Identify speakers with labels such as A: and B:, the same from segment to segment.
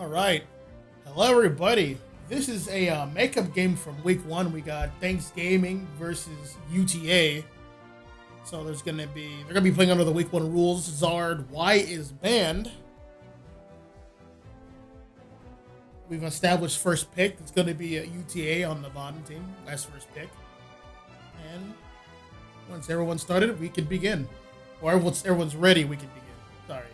A: All right. Hello, everybody. This is a makeup game from week one. We got Thanksgiving versus UTA. So they're gonna be playing under the week one rules. Zard Y is banned. We've established first pick. It's gonna be a UTA on the bottom team. That's first pick. And once everyone's started, we can begin. Or once everyone's ready, we can begin. Sorry.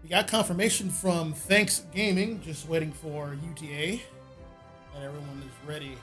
A: We got confirmation from Thanks Gaming, just waiting for UTA, and everyone is ready.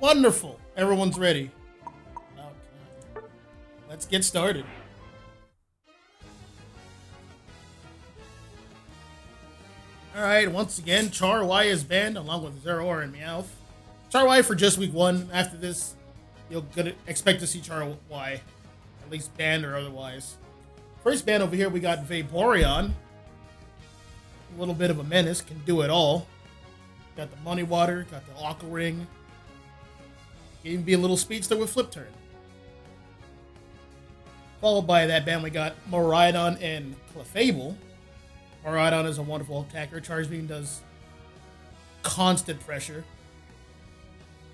A: Wonderful. Everyone's ready. Okay. Let's get started. Alright, once again, Char Y is banned along with Zero and Meowth. Char Y for just week one. After this, you'll expect to see Char Y, at least banned or otherwise. First ban over here, we got Vaporeon. A little bit of a menace, can do it all. Got the Money Water, got the Aqua Ring. Can even be a little speedster with Flip Turn. Followed by that ban, we got Miraidon and Clefable. Miraidon is a wonderful attacker. Charge Beam does constant pressure.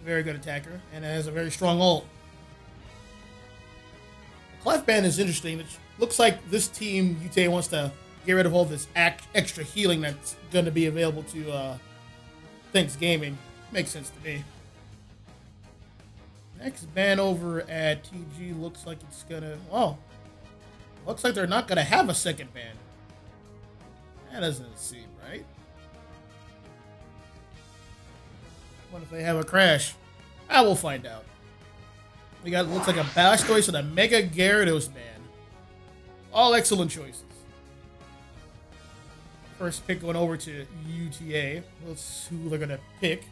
A: Very good attacker, and it has a very strong ult. The Clef ban is interesting. It looks like this team, UTA, wants to get rid of all this extra healing that's going to be available to Thanks Gaming. Makes sense to me. Next ban over at TG looks like it's gonna. Oh, looks like they're not gonna have a second ban. That doesn't seem right. What if they have a crash? I will find out. We got looks like a Blastoise and a Mega Gyarados ban. All excellent choices. First pick going over to UTA. Let's see who they're gonna pick.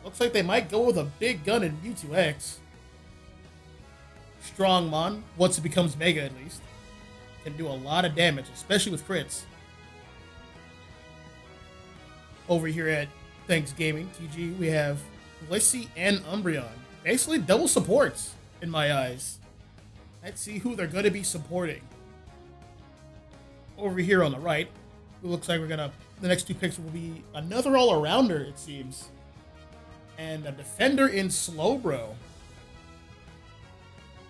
A: Looks like they might go with a big gun in U2X. Strongmon, once it becomes Mega at least, can do a lot of damage, especially with crits. Over here at Thanks Gaming, TG, we have Blissey and Umbreon. Basically double supports in my eyes. Let's see who they're going to be supporting. Over here on the right, it looks like the next two picks will be another all-arounder, it seems. And a defender in Slowbro.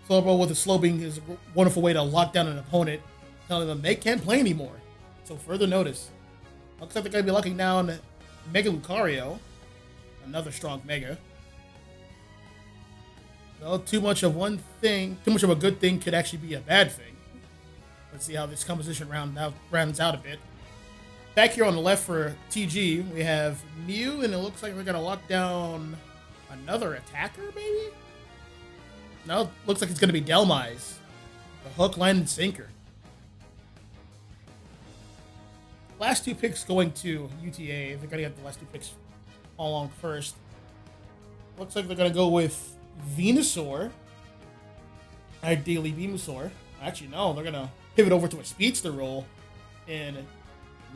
A: Slowbro with a Slowbeam is a wonderful way to lock down an opponent, telling them they can't play anymore. So further notice. Looks like they're going to be locking down Mega Lucario. Another strong Mega. Well, too much of a good thing could actually be a bad thing. Let's see how this composition rounds out a bit. Back here on the left for TG, we have Mew, and it looks like we're going to lock down another attacker, maybe? No, looks like it's going to be Delmise. The hook, line, and sinker. Last two picks going to UTA. They're going to get the last two picks all along first. Looks like they're going to go with Venusaur. Ideally, Venusaur. Actually, no, they're going to pivot over to a speedster role in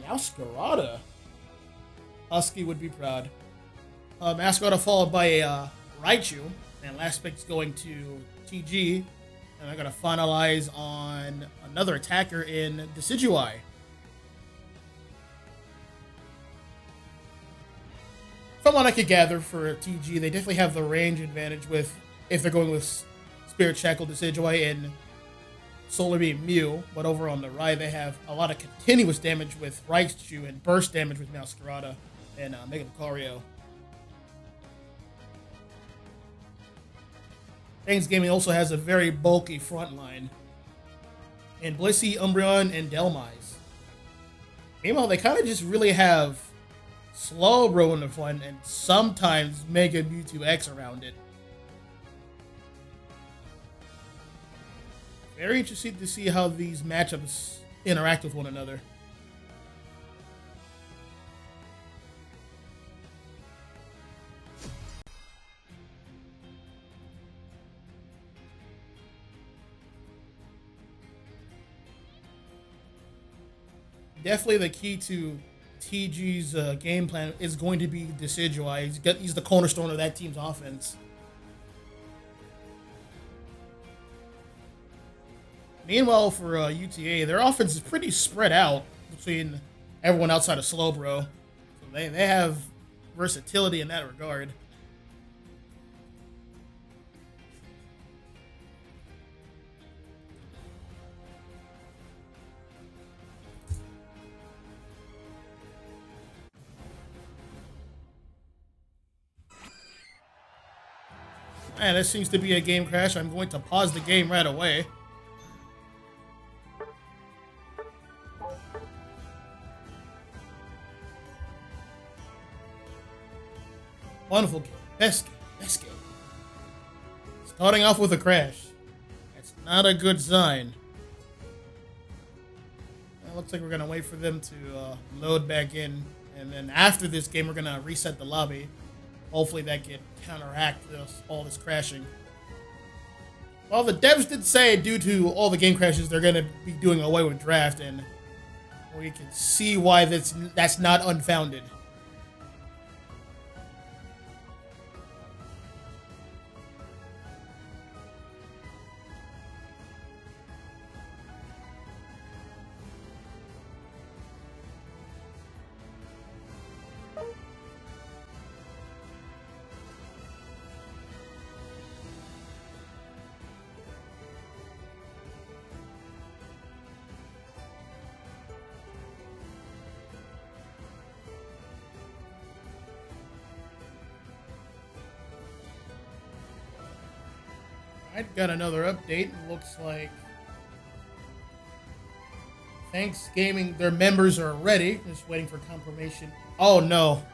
A: Meowscarada. Husky would be proud. Meowscarada followed by a Raichu. And last pick's going to TG. And they're going to finalize on another attacker in Decidueye. From what I could gather for TG, they definitely have the range advantage if they're going with Spirit Shackle, Decidueye, and Solar Beam Mew. But over on the right, they have a lot of continuous damage with Raichu and burst damage with Meowscarada and Mega Lucario. Thanks Gaming also has a very bulky front line. And Blissey, Umbreon, and Delmise. Meanwhile, they kind of just really have Slowbro in the front and sometimes Mega Mewtwo X around it. Very interesting to see how these matchups interact with one another. Definitely the key to TG's game plan is going to be Decidueye. He's the cornerstone of that team's offense. Meanwhile, for UTA, their offense is pretty spread out between everyone outside of Slowbro. So they have versatility in that regard. Man, this seems to be a game crash. I'm going to pause the game right away. Wonderful game. Best game. Best game. Starting off with a crash. That's not a good sign. It looks like we're going to wait for them to load back in. And then after this game, we're going to reset the lobby. Hopefully that can counteract all this crashing. Well, the devs did say due to all the game crashes, they're going to be doing away with draft, and we can see why that's not unfounded. I got another update. Looks like Thanks Gaming, their members are ready. Just waiting for confirmation. Oh no.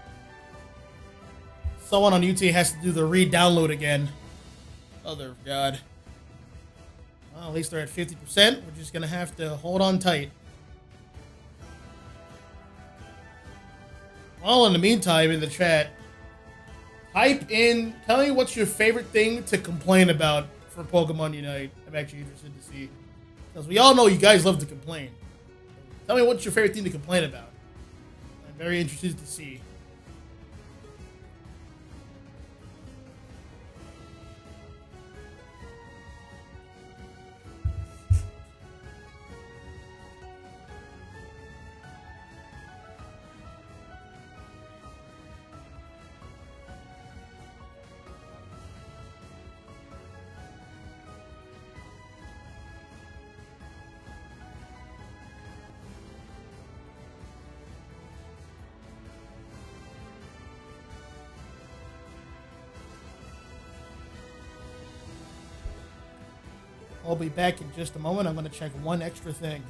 A: Someone on UT has to do the re-download again. Other God. Well, at least they're at 50%. We're just going to have to hold on tight. Well, in the meantime, in the chat, Type in, tell me what's your favorite thing to complain about for Pokemon Unite. I'm actually interested to see. Because we all know you guys love to complain. Tell me what's your favorite thing to complain about. I'm very interested to see. I'll be back in just a moment. I'm going to check one extra thing.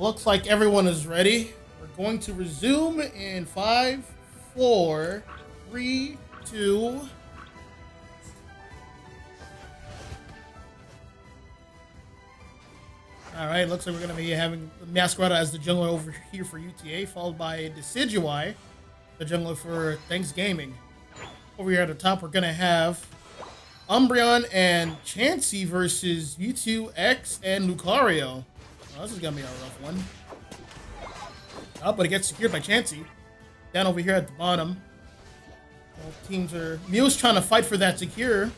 A: Looks like everyone is ready. We're going to resume in 5, 4, 3, 2. Alright, looks like we're going to be having Masquerada as the jungler over here for UTA, followed by Decidueye, the jungler for Thanksgiving. Over here at the top, we're going to have Umbreon and Chansey versus U2X and Lucario. Oh, this is going to be a rough one. Oh, but it gets secured by Chansey. Down over here at the bottom. Both teams are... Mew's trying to fight for that secure.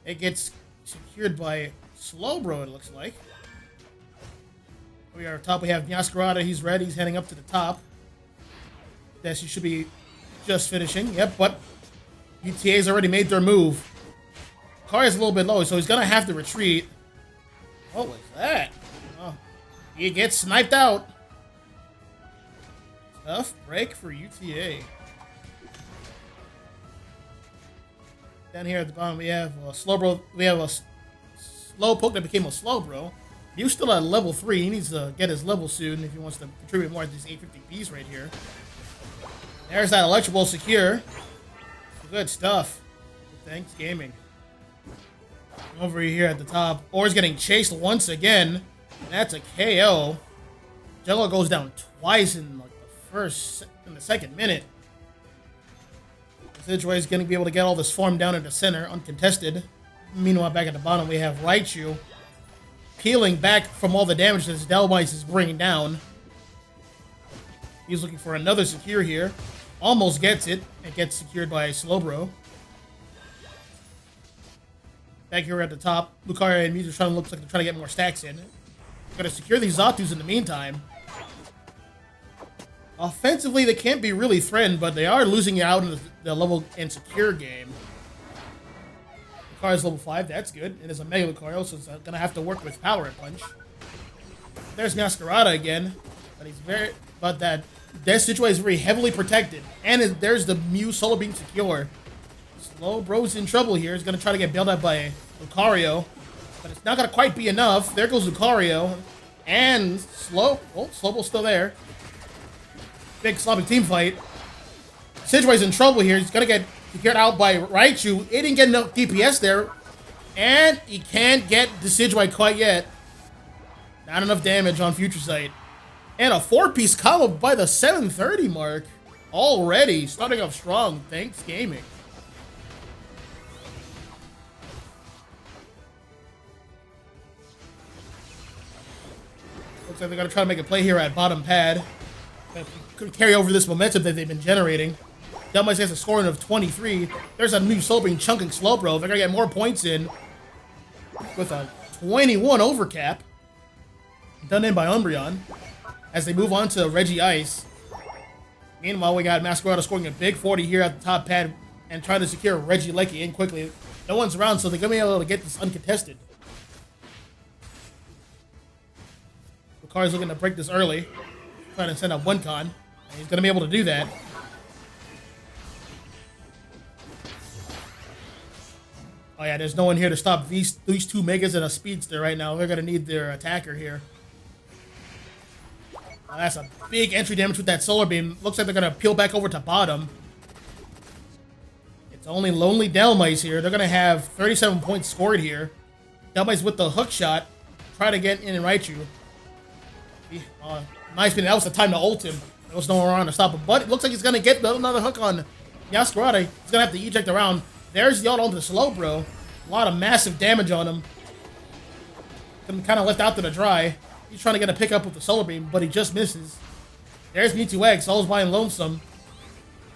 A: It gets secured by Slowbro, it looks like. Over here at the top, we have Masquerada. He's ready. He's heading up to the top. Yes, he should be just finishing. Yep, but UTA's already made their move. Lucario's a little bit low, so he's going to have to retreat. What was that? Oh. He gets sniped out. Tough break for UTA. Down here at the bottom, we have a Slowbro. We have a Slowpoke that became a Slowbro. He was still at level 3. He needs to get his level soon if he wants to contribute more to these 850 Ps right here. There's that Electro Ball secure. Good stuff. Thanks, gaming. Over here at the top, Or's getting chased once again. And that's a KO. Jello goes down twice in like the second minute. Decidueye is going to be able to get all this farm down in the center, uncontested. Meanwhile, back at the bottom, we have Raichu peeling back from all the damage that his Delmice is bringing down. He's looking for another secure here. Almost gets it. It gets secured by Slowbro. Back here at the top, Lucario and Mewtwo trying to look like they're trying to get more stacks in. Gotta secure these Zatus in the meantime. Offensively, they can't be really threatened, but they are losing out in the level and secure game. Lucario's level 5, that's good. It is a Mega Lucario, so it's gonna have to work with Power Punch. There's Masquerada again, but that Decidueye is very heavily protected, and there's the Mew Solar Beam secure. Slowbro's in trouble here. He's gonna try to get bailed out by Lucario, but it's not gonna quite be enough. There goes Lucario, and Slowbro's still there. Big sloppy team fight. Decidueye's in trouble here. He's gonna get out by Raichu. He didn't get enough DPS there. And he can't get Decidueye quite yet. Not enough damage on Future Sight. And a 4-piece combo by the 730 mark. Already starting off strong. Thanks, gaming. Looks like they're going to try to make a play here at bottom pad. Could carry over this momentum that they've been generating. Dhelmise has a scoring of 23. There's a new Slowbro chunking Slowbro. They're going to get more points in with a 21 overcap. Done in by Umbreon. As they move on to Regice. Meanwhile, we got Masquerada scoring a big 40 here at the top pad and trying to secure Regieleki in quickly. No one's around, so they're going to be able to get this uncontested. Lucario's looking to break this early. Trying to send up one con. He's going to be able to do that. Oh yeah, there's no one here to stop these two Megas and a Speedster right now. They're going to need their attacker here. Oh, that's a big entry damage with that Solar Beam. Looks like they're going to peel back over to bottom. It's only Lonely Dhelmise here. They're going to have 37 points scored here. Dhelmise with the hook shot. Try to get in and Raichu. Nice, that was the time to ult him. There was no one around to stop him. But it looks like he's going to get another hook on Masquerada. He's going to have to eject around. There's the ult onto the Slowbro. A lot of massive damage on him. Kind of left out to the dry. He's trying to get a pickup with the Solar Beam, but he just misses. There's Mewtwo All's by and Lonesome.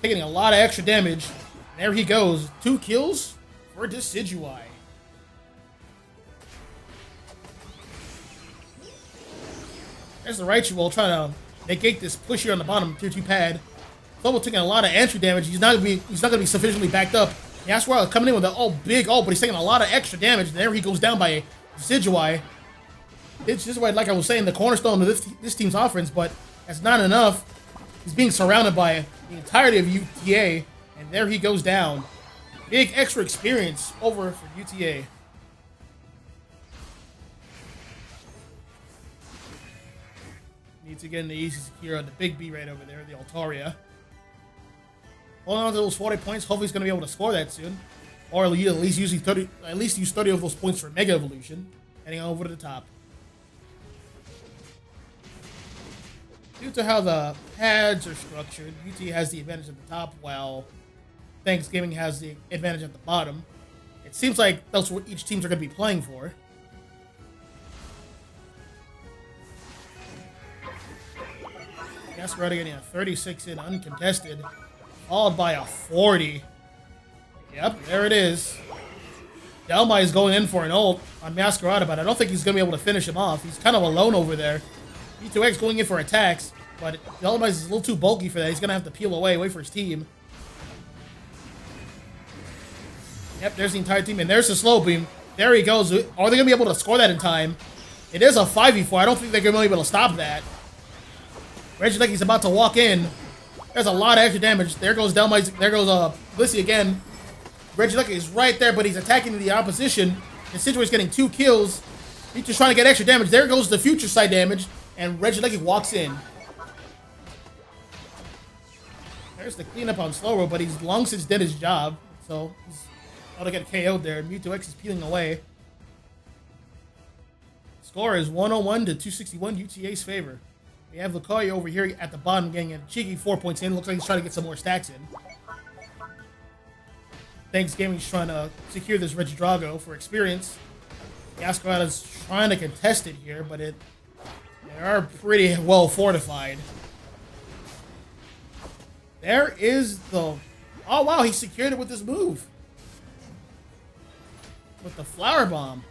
A: Taking a lot of extra damage. There he goes. 2 kills for Decidueye. There's the Raichu ult trying to negate this push here on the bottom tier 2 pad. Slowbro taking a lot of entry damage. He's not gonna be sufficiently backed up. Yasuo coming in with an big ult, but he's taking a lot of extra damage. And there he goes down by Decidueye. It's just like I was saying, the cornerstone of this team's offense, but that's not enough. He's being surrounded by the entirety of UTA, and there he goes down. Big extra experience over for UTA. Needs to get in the easy secure on the big B right over there, the Altaria. Holding on to those 40 points, hopefully he's going to be able to score that soon. Or at least use 30 of those points for Mega Evolution. Heading over to the top. Due to how the pads are structured, UT has the advantage at the top, while Thanksgiving has the advantage at the bottom. It seems like that's what each teams are going to be playing for. Masquerada getting a 36 in uncontested, followed by a 40. Yep, there it is. Dhelmise is going in for an ult on Masquerada, but I don't think he's going to be able to finish him off. He's kind of alone over there. E2X going in for attacks, but Dhelmise is a little too bulky for that. He's going to have to peel away, wait for his team. Yep, there's the entire team, and there's the Slow Beam. There he goes. Are they going to be able to score that in time? It is a 5v4. I don't think they're going to be able to stop that. Regieleki's about to walk in. There's a lot of extra damage. There goes Dhelmise. There goes Blissey again. Regieleki is right there, but he's attacking the opposition. And Decidueye's getting 2 kills. He's just trying to get extra damage. There goes the Future Sight damage. And Regieleki walks in. There's the cleanup on Slowbro, but he's long since did his job. So he's about to get KO'd there. Mewtwo X is peeling away. Score is 101 to 261, UTA's favor. We have Lucario over here at the bottom getting a cheeky 4 points in. Looks like he's trying to get some more stacks in. Thanks Gaming's trying to secure this Regidrago for experience. Masquerada's trying to contest it here, but they are pretty well fortified. There is the... Oh, wow, he secured it with this move. With the Flower Bomb.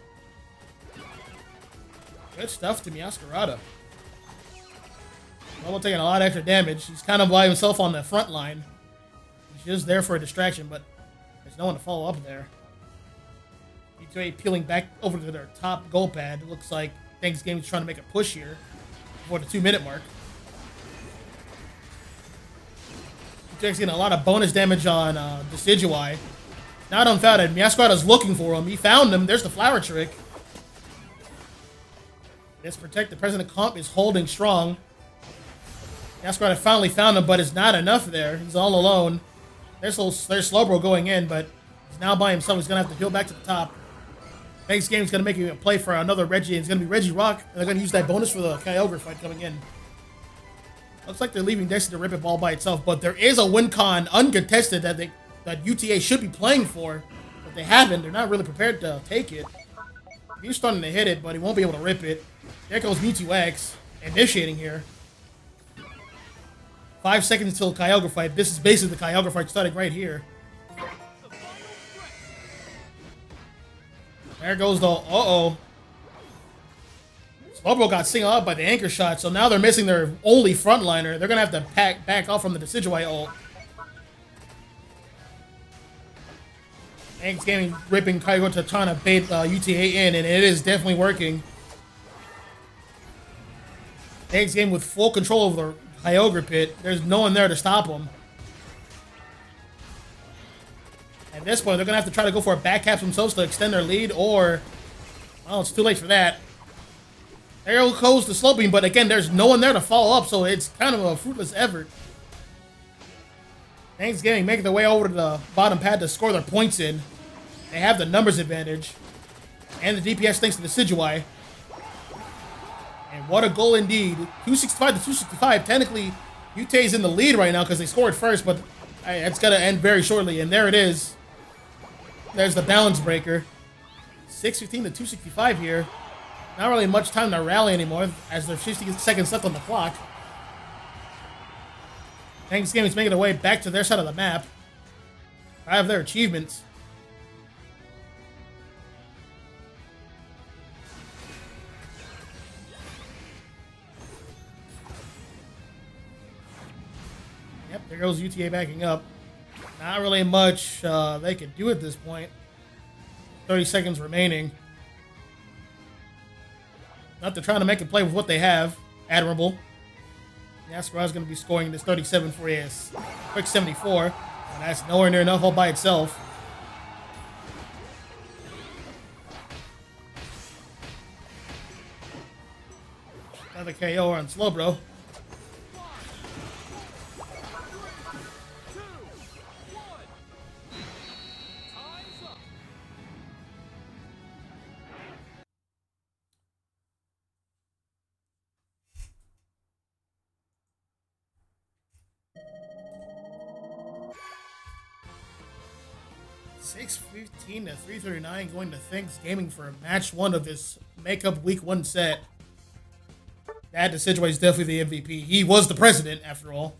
A: Good stuff to Masquerada. Well, taking a lot of extra damage. He's kind of by himself on the front line. He's just there for a distraction, but there's no one to follow up there. UTA peeling back over to their top goal pad. It looks like Thanksgiving's trying to make a push here before the 2-minute mark. UTA's getting a lot of bonus damage on Decidueye. Not unfounded. Masquerada's looking for him. He found him. There's the flower trick. This protect the President Comp is holding strong. Masquerada finally found him, but it's not enough there. He's all alone. There's Slowbro going in, but he's now by himself. He's gonna have to heal back to the top. Next game is gonna make him a play for another Reggie. And it's gonna be Reggie Rock, and they're gonna use that bonus for the Kyogre fight coming in. Looks like they're leaving Dexter to rip it ball by itself, but there is a win con uncontested that UTA should be playing for, but they haven't. They're not really prepared to take it. He's starting to hit it, but he won't be able to rip it. There goes Mewtwo X, initiating here. 5 seconds until Kyogre fight. This is basically the Kyogre fight starting right here. There goes the Slowbro got singled out by the anchor shot, so now they're missing their only frontliner. They're gonna have to back off from the Decidueye ult. Thanks Gaming ripping Kyogre to trying to bait UTA in, and it is definitely working. Thanks Gaming with full control over the Kyogre pit. There's no one there to stop him. At this point, they're going to have to try to go for a back cap themselves to extend their lead, or... Well, it's too late for that. There goes the Slowbeam, but again, there's no one there to follow up, so it's kind of a fruitless effort. Thanks Gaming making their way over to the bottom pad to score their points in. They have the numbers advantage. And the DPS thanks to the Decidueye. And what a goal indeed. 265 to 265. Technically, UTA's in the lead right now because they scored first, but it's going to end very shortly. And there it is. There's the balance breaker. 615 to 265 here. Not really much time to rally anymore as there's 50 seconds left on the clock. Thanks Gaming's making their way back to their side of the map. I have their achievements. Yep, there goes UTA backing up. Not really much they can do at this point. 30 seconds remaining. Not they're trying to make a play with what they have. Admirable. Yaskarai's going to be scoring this 37 for his quick 74. And that's nowhere near enough all by itself. Another KO on Slowbro. $615 to $339 going to Thanks Gaming for match one of this makeup week one set. That Decidueye is definitely the MVP. He was the president after all.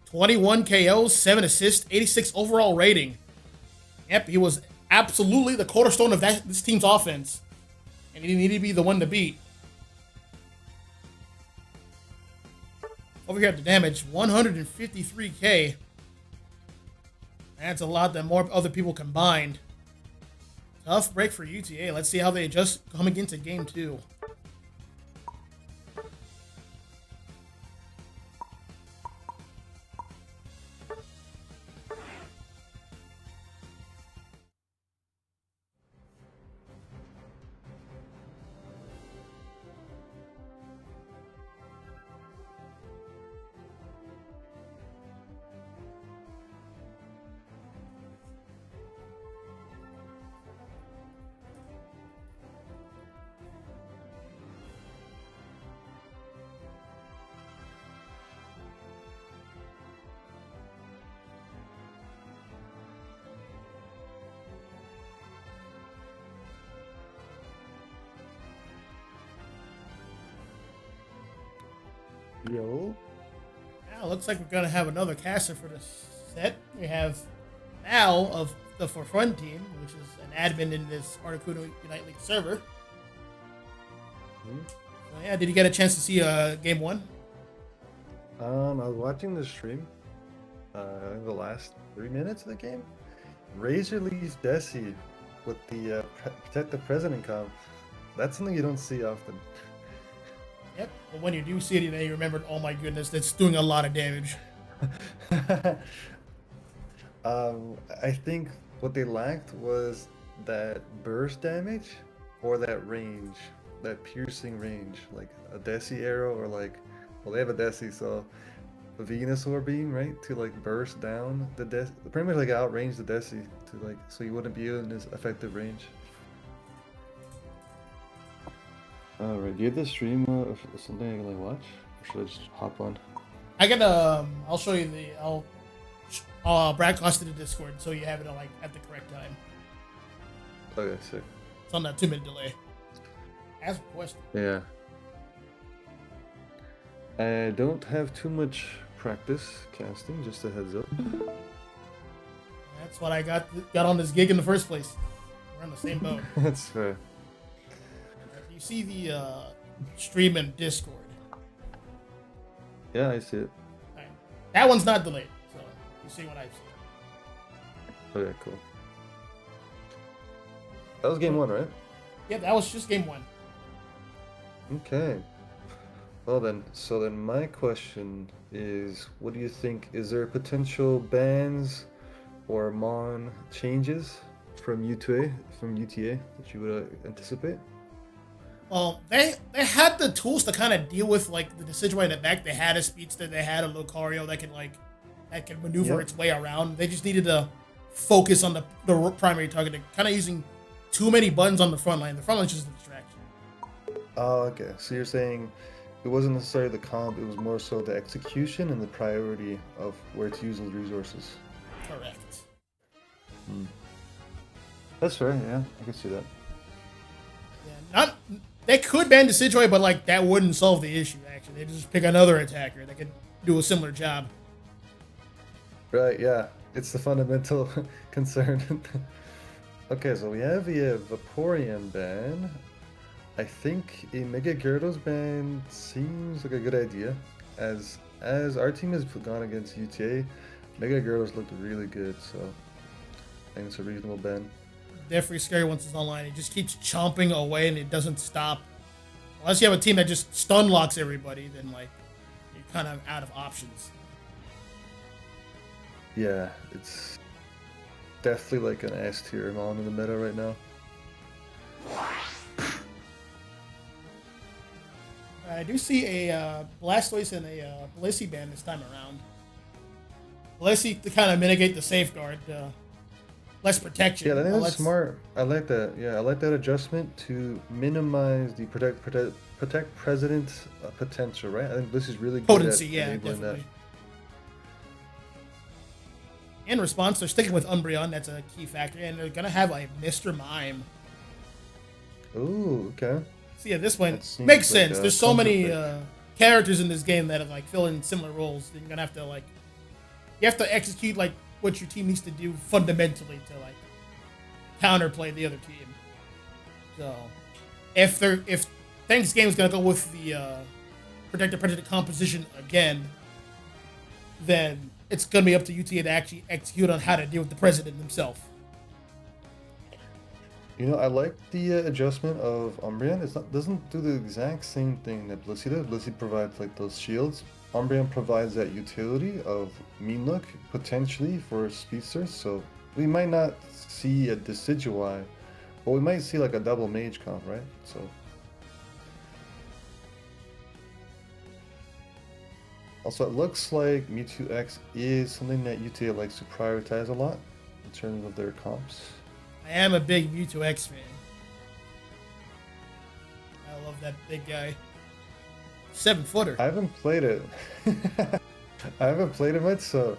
A: 21 KOs, 7 assists, 86 overall rating. Yep, he was absolutely the cornerstone of this team's offense. And he needed to be the one to beat. Over here at the damage, 153k. That's a lot that more other people combined. Tough break for UTA. Let's see how they adjust coming into game two.
B: Yo.
A: Now, looks like we're going to have another caster for this set. We have Al of the For Fun team, which is an admin in this Articuno Unite League server. So, yeah, did you get a chance to see game one?
B: I was watching the stream in the last 3 minutes of the game. Razor leaves Desi with the Protect the President comp. That's something you don't see often.
A: Yep, but when you do see it, you remember, oh my goodness, that's doing a lot of damage.
B: I think what they lacked was that burst damage or that range, that piercing range, like a Desi arrow or like, well, they have a Desi, so Venusaur beam, right? To like burst down the pretty much like outrange the Desi to like so you wouldn't be in his effective range. Alright, do you have the stream of something I can like watch? Or should I just hop on?
A: I can I'll show you the broadcast to the Discord so you have it like at the correct time.
B: Okay, sick.
A: It's on that 2-minute delay. Ask a question.
B: Yeah. I don't have too much practice casting, just a heads up.
A: That's what I got on this gig in the first place. We're on the same boat.
B: That's fair.
A: You see the stream in Discord.
B: Yeah, I see it.
A: Right. That one's not delayed, so you see what I see.
B: Okay, cool. That was game 1, right?
A: Yeah, that was just game 1.
B: Okay. Well then, so then my question is, what do you think? Is there potential bans or Mon changes from UTA that you would anticipate?
A: Well, they had the tools to kind of deal with like the decision right in the back. They had a speedster, they had a Lucario that can maneuver its way around. They just needed to focus on the primary target. They're kind of using too many buttons on the front line. The front line's just a distraction.
B: Oh, okay. So you're saying it wasn't necessarily the comp, it was more so the execution and the priority of where to use those resources.
A: Correct.
B: That's fair, yeah. I can see that.
A: Yeah, they could ban the Decidueye, but like that wouldn't solve the issue. Actually, they just pick another attacker that could do a similar job.
B: Right, yeah. It's the fundamental concern. Okay, so we have a Vaporeon ban. I think a Mega Gyarados ban seems like a good idea. As our team has gone against UTA, Mega Gyarados looked really good, so I think it's a reasonable ban.
A: Definitely scary once it's online. It just keeps chomping away and it doesn't stop. Unless you have a team that just stun locks everybody, then like you're kind of out of options.
B: Yeah, it's definitely like an S tier Mon in the meta right now.
A: I do see a Blastoise and a Blissey ban this time around. Blissey to kind of mitigate the safeguard, less protection.
B: Yeah, I think that's smart. I like that. Yeah, I like that adjustment to minimize the protect president potential. Right, I think this is really good
A: potency.
B: At
A: Yeah,
B: enabling
A: definitely.
B: that.
A: In response, they're sticking with Umbreon. That's a key factor, and they're gonna have like Mr. Mime.
B: Ooh, okay.
A: So yeah, this one
B: Seems
A: makes
B: like
A: sense.
B: a
A: There's so many
B: conflict.
A: characters in this game that have, like fill in similar roles. Then you're gonna have to like, you have to execute like what your team needs to do fundamentally to like counterplay the other team. So if Thanks Game is gonna go with the protector predator composition again, then it's gonna be up to UTA to actually execute on how to deal with the president himself.
B: You know, I like the adjustment of Umbreon. Doesn't do the exact same thing that Blissey does. Blissey provides like those shields. Umbreon provides that utility of Mean Look potentially for speedsters. So we might not see a Decidueye, but we might see like a double mage comp, right? So also, it looks like Mewtwo X is something that UTA likes to prioritize a lot in terms of their comps.
A: I am a big Mewtwo X fan. I love that big guy. 7-footer.
B: I haven't played it. I haven't played it much, so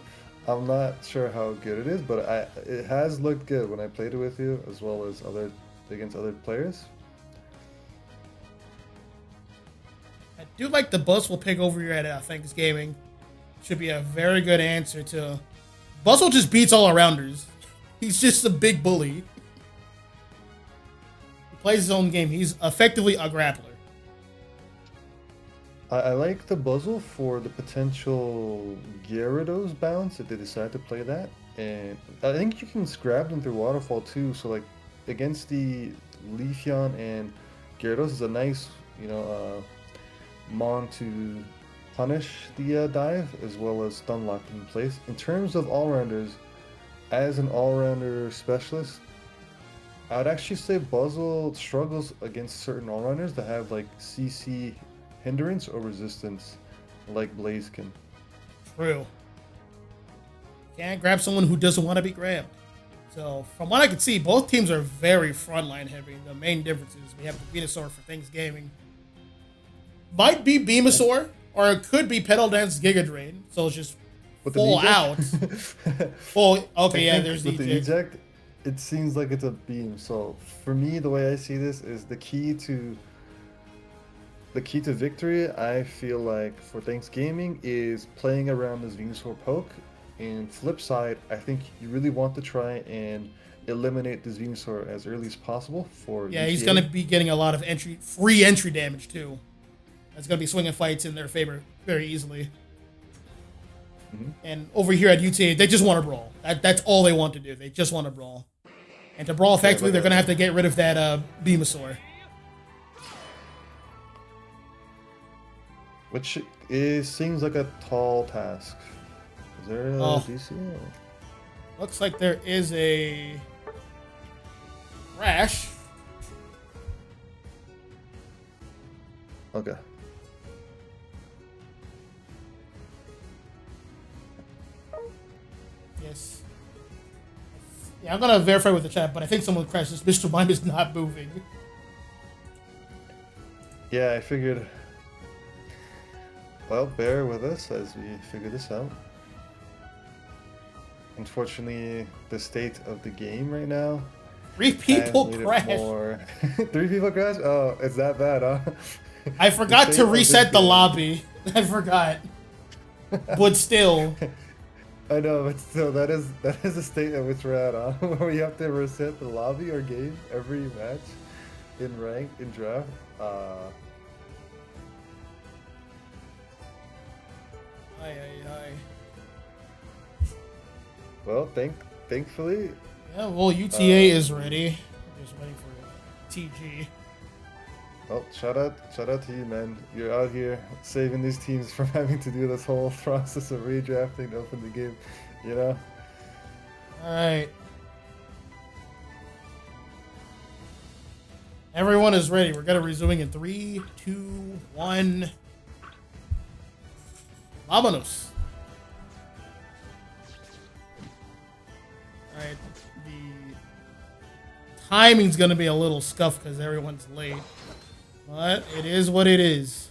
B: I'm not sure how good it is, but it has looked good when I played it with you, as well as against other players.
A: I do like the Buzzwole pick over your head at Thanksgiving. Should be a very good answer to. Buzzwole just beats all arounders. He's just a big bully. He plays his own game. He's effectively a grappler.
B: I like the Buzzle for the potential Gyarados bounce if they decide to play that. And I think you can grab them through Waterfall too, so like against the Leafeon and Gyarados is a nice, Mon to punish the dive as well as stun lock in place. In terms of all-rounders, as an all-rounder specialist, I would actually say Buzzle struggles against certain all-rounders that have like CC hindrance or resistance like Blaziken.
A: True. Can't grab someone who doesn't want to be grabbed. So, from what I can see, both teams are very frontline heavy. The main difference is we have the Venusaur for Things Gaming. Might be Beamosaur, or it could be Pedal Dance Giga Drain. So it's just full out. Full. Okay, yeah. There's the
B: eject. It seems like it's a beam. So for me, the way I see this is the key to victory. I feel like for Thanks Gaming is playing around this Venusaur poke. And flip side, I think you really want to try and eliminate this Venusaur as early as possible for
A: yeah,
B: UTA.
A: He's going to be getting a lot of free entry damage too. That's going to be swinging fights in their favor very easily. Mm-hmm. And over here at UTA, they just want to brawl. That's all they want to do. They just want to brawl. And to brawl effectively, they're going to have to get rid of that Beamosaur.
B: Which seems like a tall task. Is there a DC?
A: Looks like there is a crash.
B: Okay.
A: Yes. Yeah, I'm gonna verify with the chat, but I think someone crashed. This Mr. Mime is not moving.
B: Yeah, I figured. Well, bear with us as we figure this out. Unfortunately, the state of the game right now.
A: 3 people crashed.
B: 3 people crashed? Oh, it's that bad, huh?
A: I forgot to reset the lobby. I forgot. But still.
B: I know, but still, that is the state at which we're at, huh? Where we have to reset the lobby or game every match in rank, in draft. Well, thankfully.
A: Yeah, well, UTA is ready. I'm just waiting for TG.
B: Well, shout out to you, man. You're out here saving these teams from having to do this whole process of redrafting to open the game, you know?
A: Alright. Everyone is ready. We're going to resuming in 3, 2, 1. Vámonos. Alright. The timing's going to be a little scuffed because everyone's late. But it is what it is.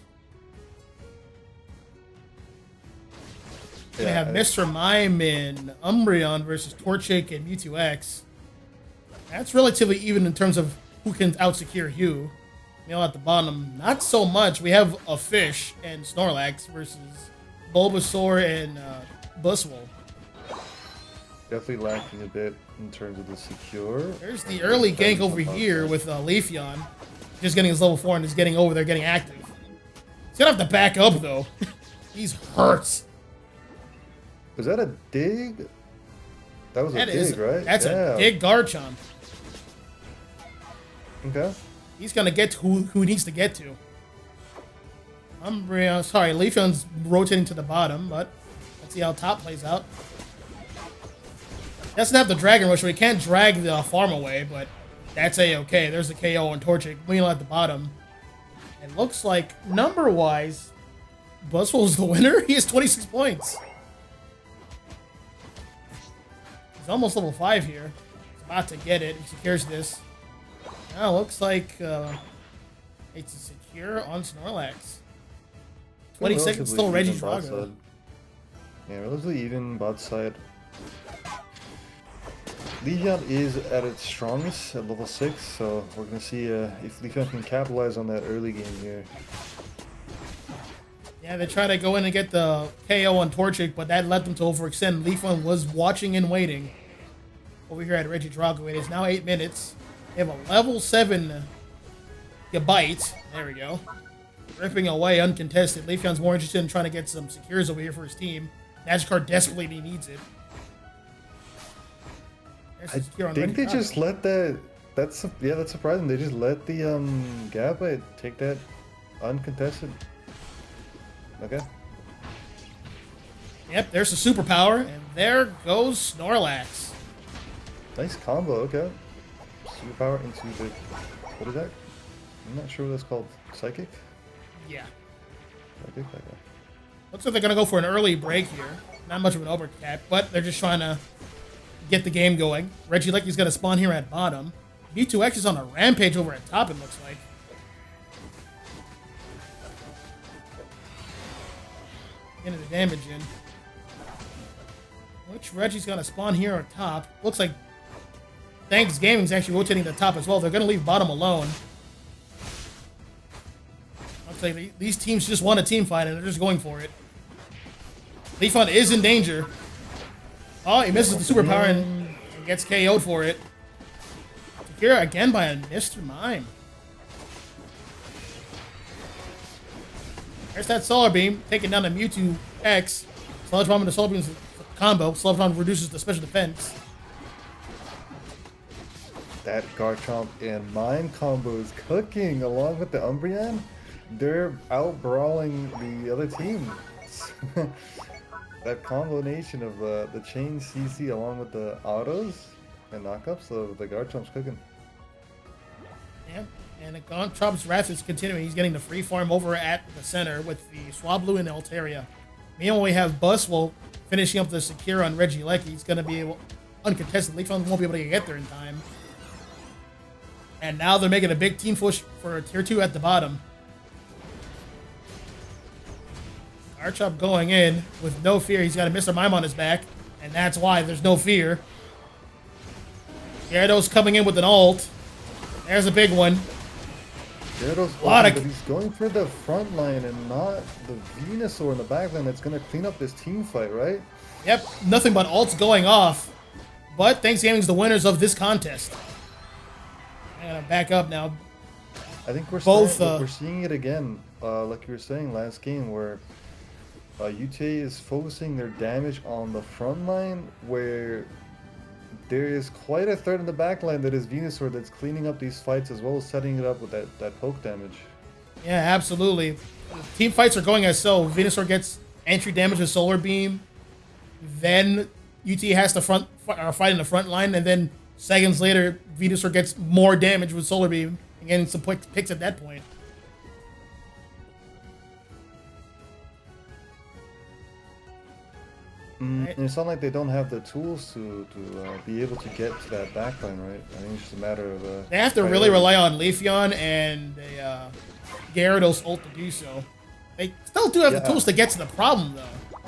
A: We have Mr. Mime and Umbreon versus Torchic and Mewtwo X. That's relatively even in terms of who can out-secure Hugh. At the bottom, not so much. We have a Fish and Snorlax versus Bulbasaur and Buswell.
B: Definitely lacking a bit in terms of the secure.
A: There's the early gank over here with Leafeon. Just getting his level 4 and just getting over there, getting active. He's gonna have to back up though. He's hurt.
B: Was that a dig? That was a dig, right?
A: That's a dig Garchomp.
B: Okay.
A: He's gonna get to who he needs to get to. Leafeon's rotating to the bottom, but let's see how top plays out. Doesn't have the Dragon Rush, so he can't drag the farm away, but that's A-okay. There's the KO on Torchic. Meanwhile at the bottom. It looks like, number-wise, Buswell's the winner. He has 26 points. He's almost level 5 here. He's about to get it. He secures this. Now looks like it's a secure on Snorlax. 20 seconds, still Regidrago.
B: Yeah, relatively even bot side. Leafeon is at its strongest at level 6, so we're going to see if Leafeon can capitalize on that early game here.
A: Yeah, they try to go in and get the KO on Torchic, but that led them to overextend. Leafeon was watching and waiting. Over here at Regidrago, it is now 8 minutes. They have a level 7 Gabite. There we go. Ripping away uncontested. Leafeon's more interested in trying to get some secures over here for his team. Magikarp desperately needs it.
B: I think they just let that. That's surprising. They just let the Gabite take that uncontested. Okay.
A: Yep, there's the superpower, and there goes Snorlax.
B: Nice combo. Okay. Superpower into the. What is that? I'm not sure what that's called. Psychic.
A: Yeah.
B: Psychic. Okay.
A: Looks like they're gonna go for an early break here. Not much of an overcap, but they're just trying to get the game going. Regilecki's gonna spawn here at bottom. V2X is on a rampage over at top, it looks like. Getting the damage in. Which Reggie's gonna spawn here at top. Looks like Thanks Gaming's actually rotating the top as well. They're gonna leave bottom alone. Looks like these teams just want a team fight and they're just going for it. Leafon is in danger. Oh, he misses the superpower and gets KO'd for it. Here again by a Mr. Mime. There's that Solar Beam, taking down the Mewtwo X. Sludge Bomb and the Solar Beam's combo. Sludge Bomb reduces the special defense.
B: That Garchomp and Mime combo is cooking along with the Umbreon. They're out brawling the other team. That combination of the chain CC along with the autos and knockups of the Garchomp's cooking.
A: Yeah, and the Garchomp's wrath is continuing. He's getting the free farm over at the center with the Swablu and Altaria. Meanwhile, we have Buswell finishing up the secure on Regieleki. He's going to be able, uncontested. Leafon won't be able to get there in time. And now they're making a big team push for tier 2 at the bottom. Garchomp going in with no fear. He's got a Mr. Mime on his back, and that's why there's no fear. Gyarados coming in with an ult. There's a big one.
B: Gyarados, but he's going for the front line and not the Venusaur in the back line that's going to clean up this team fight, right?
A: Yep, nothing but ults going off. But Thanks Gaming's the winners of this contest. I'm going to back up now.
B: I think we're seeing it again, like you were saying last game, where UTA is focusing their damage on the front line, where there is quite a threat in the back line that is Venusaur that's cleaning up these fights as well as setting it up with that poke damage.
A: Yeah, absolutely. Team fights are going as so. Venusaur gets entry damage with Solar Beam. Then UTA has to fight in the front line, and then seconds later, Venusaur gets more damage with Solar Beam and getting some picks at that point.
B: And it's not like they don't have the tools to be able to get to that backline, right? I think it's just a matter of...
A: they have to really rely on Leafeon and Gyarados ult to do so. They still do have the tools to get to the problem, though.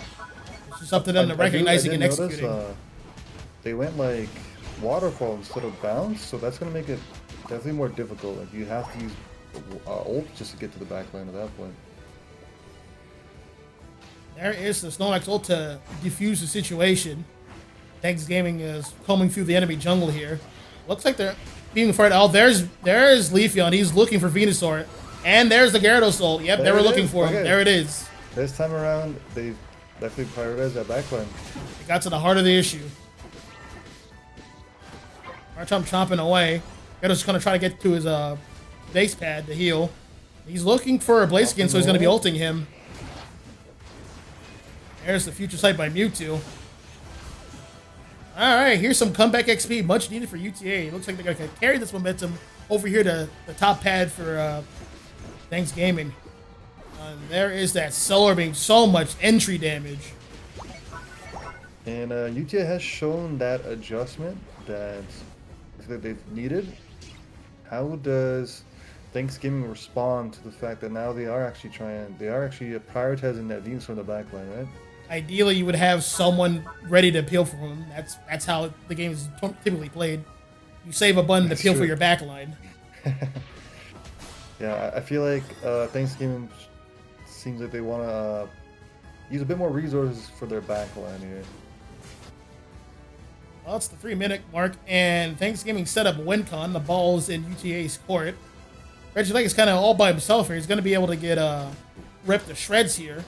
A: It's just up to them to recognizing and executing.
B: They went like waterfall instead of bounce, so that's going to make it definitely more difficult. Like you have to use ult just to get to the backline at that point.
A: There is the Snorlax ult to defuse the situation. Thanks Gaming is combing through the enemy jungle here. Looks like they're being fired. Oh, there's Leafeon. He's looking for Venusaur. And there's the Gyarados ult. Yep, they were looking for him. There it is.
B: This time around, they definitely prioritized that backline.
A: They got to the heart of the issue. Garchomp chomping away. Gyarados going to try to get to his base pad to heal. He's looking for a Blaziken, so he's going to be ulting him. There's the future sight by Mewtwo. Alright, here's some comeback XP, much needed for UTA. It looks like they're going to carry this momentum over here to the top pad for Thanks Gaming. And there is that Solar Beam, so much entry damage.
B: And UTA has shown that adjustment that they've needed. How does Thanks Gaming respond to the fact that now they are actually prioritizing that Venusaur in the backline, right?
A: Ideally, you would have someone ready to peel for him. That's how the game is typically played. You save a button to peel for your backline.
B: Yeah, I feel like Thanks Gaming seems like they want to use a bit more resources for their backline here.
A: Well, it's the 3-minute mark, and Thanks Gaming set up WinCon. The ball's in UTA's court. Regieleki is kind of all by himself here. He's going to be able to get ripped to shreds here.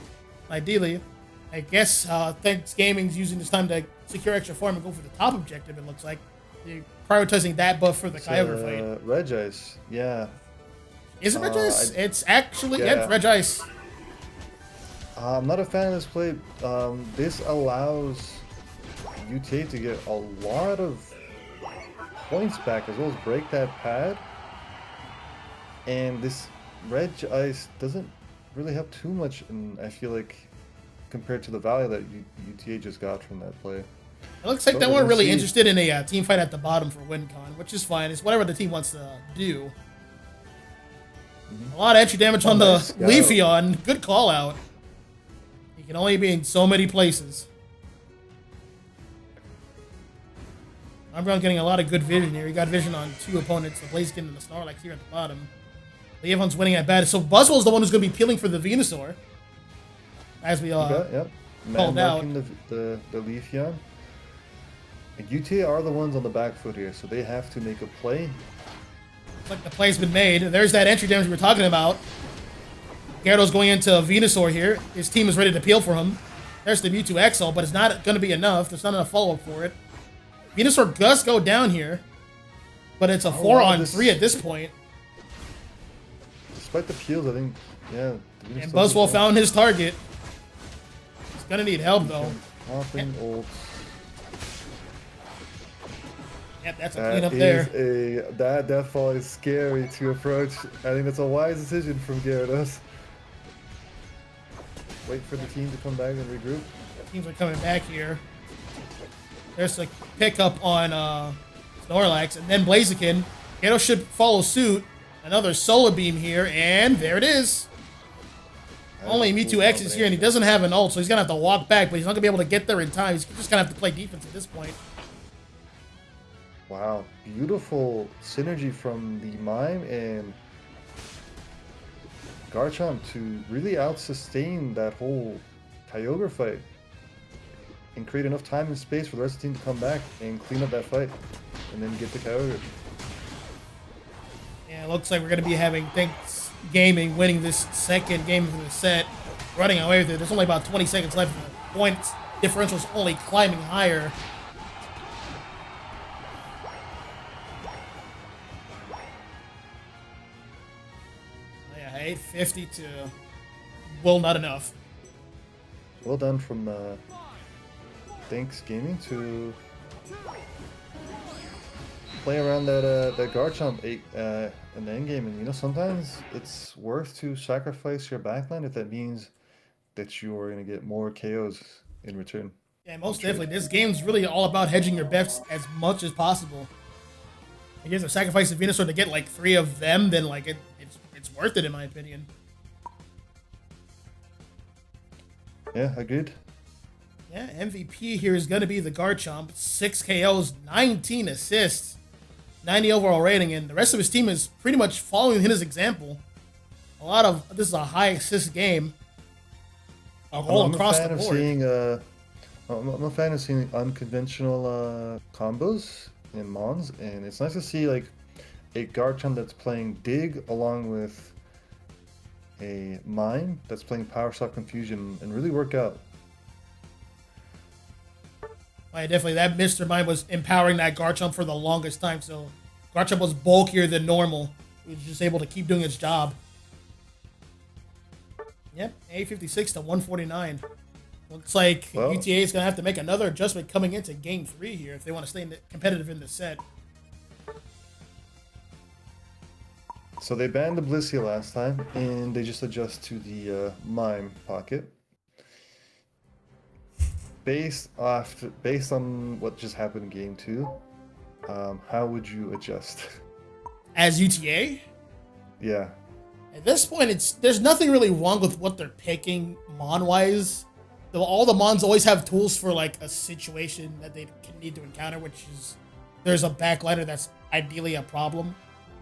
A: Ideally, I guess Thanks Gaming's using this time to secure extra farm and go for the top objective, it looks like. They're prioritizing that buff for the Kyogre fight.
B: Regice, yeah.
A: Is it Regice? It's actually, yeah, it's Regice.
B: I'm not a fan of this play. This allows UTA to get a lot of points back as well as break that pad. And this Regice doesn't really have too much, and I feel like compared to the value that UTA just got from that play.
A: It looks like
B: So
A: they
B: we're
A: weren't
B: gonna
A: really
B: see.
A: interested in a team fight at the bottom for WinCon, which is fine. It's whatever the team wants to do. A lot of entry damage on the
B: nice scout.
A: Leafeon. Good call out. He can only be in so many places. Umbreon getting a lot of good vision here. He got vision on 2 opponents, the Blaziken and the Snorlax here at the bottom. Leafeon's winning at bat. So Buzzwell's the one who's going to be peeling for the Venusaur. As we
B: Yep.
A: called out.
B: Marking the Leafeon. And UTA are the ones on the back foot here, so they have to make a play.
A: Looks like the play's been made. There's that entry damage we were talking about. Gyarados going into Venusaur here. His team is ready to peel for him. There's the Mewtwo XL, but it's not going to be enough. There's not enough follow-up for it. Venusaur does go down here, but it's a 4-on-3 at this point.
B: Despite the peels, I think, yeah.
A: And Buzzwell found his target. He's going to need help, though.
B: Hopping ults.
A: Yep, that's a cleanup there.
B: That deathfall is scary to approach. I think that's a wise decision from Gyarados. Wait for the team to come back and regroup.
A: Teams are coming back here. There's a pickup on Snorlax, and then Blaziken. Gyarados should follow suit. Another Solar Beam here, and there it is. Only Mewtwo X is here, and he doesn't have an ult, so he's going to have to walk back, but he's not going to be able to get there in time. He's just going to have to play defense at this point.
B: Wow, beautiful synergy from the Mime and Garchomp to really out-sustain that whole Kyogre fight and create enough time and space for the rest of the team to come back and clean up that fight and then get the Kyogre.
A: Yeah, it looks like we're going to be having Thanks Gaming winning this second game of the set, running away with it. There's only about 20 seconds left. The points differential is only climbing higher. Yeah, 850 to well, not enough.
B: Well done from Thanks Gaming to play around that Garchomp in the end game, and you know sometimes it's worth to sacrifice your backline if that means that you are going to get more KOs in return.
A: Yeah, most definitely. This game's really all about hedging your bets as much as possible. If you have to sacrifice the Venusaur to get like 3 of them, then like it's worth it in my opinion.
B: Yeah, agreed.
A: Yeah, MVP here is going to be the Garchomp. 6 KOs, 19 assists. 90 overall rating, and the rest of his team is pretty much following his example. This is a high assist game. All across the board.
B: I'm a fan of seeing unconventional combos in Mons, and it's nice to see like a Garchomp that's playing Dig along with a Mime that's playing Power Shot Confusion and really work out.
A: Definitely, that Mr. Mime was empowering that Garchomp for the longest time, so Garchomp was bulkier than normal. He was just able to keep doing its job. Yep, 856 to 149. Looks like UTA is going to have to make another adjustment coming into Game 3 here if they want to stay competitive in the set.
B: So they banned the Blissey last time, and they just adjust to the Mime pocket. Based on what just happened in Game 2, how would you adjust?
A: As UTA?
B: Yeah.
A: At this point, there's nothing really wrong with what they're picking Mon-wise. All the Mons always have tools for like a situation that they can need to encounter, which is there's a backliner that's ideally a problem.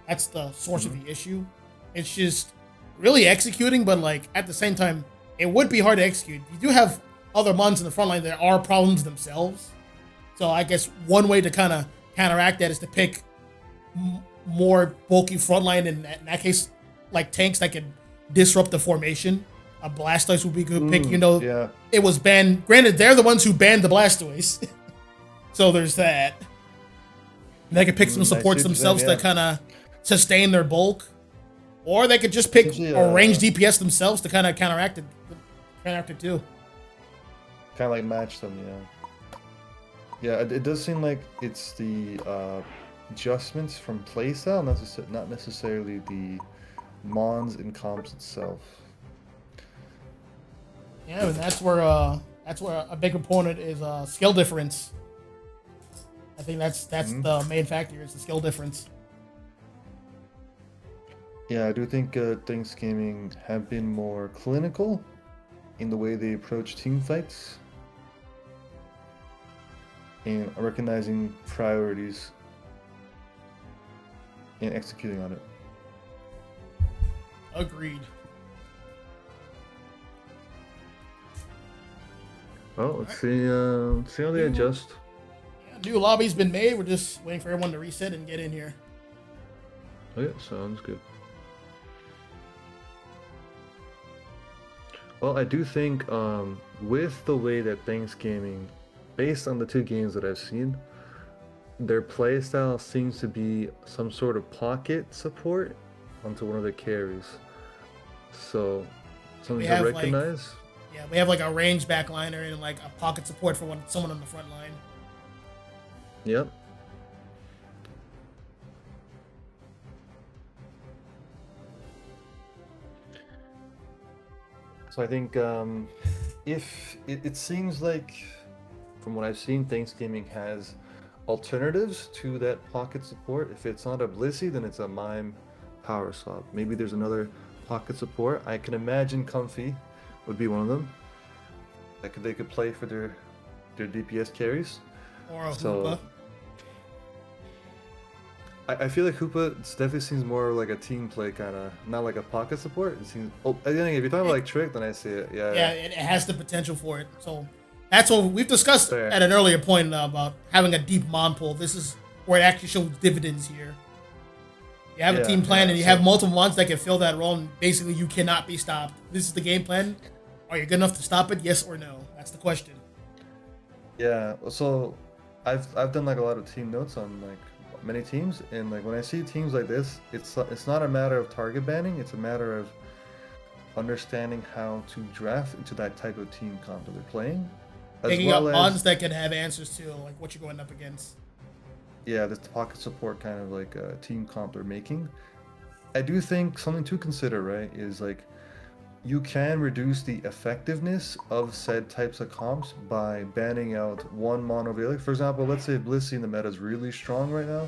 A: That's the source of the issue. It's just really executing, but like at the same time, it would be hard to execute. You do have other Mons in the front line that are problems themselves. So I guess one way to kind of counteract that is to pick more bulky front line, in that case, like tanks that can disrupt the formation. A Blastoise would be a good pick.
B: Yeah.
A: It was banned. Granted, they're the ones who banned the Blastoise. So there's that. And they could pick some supports themselves to kind of sustain their bulk. Or they could just pick a range DPS themselves to kind of counteract it too.
B: Kind of like match them, yeah. Yeah, it does seem like it's the adjustments from playstyle, not necessarily the Mons and comps itself.
A: Yeah, and that's where a big component is skill difference. I think that's the main factor. Is the skill difference.
B: Yeah, I do think Thanks Gaming have been more clinical in the way they approach team fights and recognizing priorities and executing on it.
A: Agreed.
B: Well, let's see how they adjust.
A: Yeah, new lobby's been made. We're just waiting for everyone to reset and get in here.
B: Oh yeah, sounds good. Well, I do think with the way that Thanks Gaming, based on the two games that I've seen, their playstyle seems to be some sort of pocket support onto one of the carries. So, something to recognize.
A: Yeah, we have like a range backliner and like a pocket support for someone on the front line.
B: Yep. So I think if it seems like, from what I've seen, Thanks Gaming has alternatives to that pocket support. If it's not a Blissey, then it's a Mime power swap. Maybe there's another pocket support. I can imagine Comfy would be one of them. They could play for their DPS carries.
A: Or a Hoopa.
B: I feel like Hoopa definitely seems more like a team play kind of, not like a pocket support. It seems. Oh, if you're talking about like Trick, then I see it. Yeah.
A: Yeah, it has the potential for it. So that's what we've discussed at an earlier point about having a deep mon pool. This is where it actually shows dividends here. You have a team plan and you have multiple mons that can fill that role, and basically you cannot be stopped. This is the game plan. Are you good enough to stop it? Yes or no? That's the question.
B: Yeah. So I've done like a lot of team notes on like many teams, and like when I see teams like this, it's not a matter of target banning. It's a matter of understanding how to draft into that type of team comp that they're playing.
A: Picking up mons that can have answers to like what you're going up against.
B: Yeah, this pocket support kind of like a team comp they're making. I do think something to consider, right, is like you can reduce the effectiveness of said types of comps by banning out one monovalic. For example, let's say Blissey in the meta is really strong right now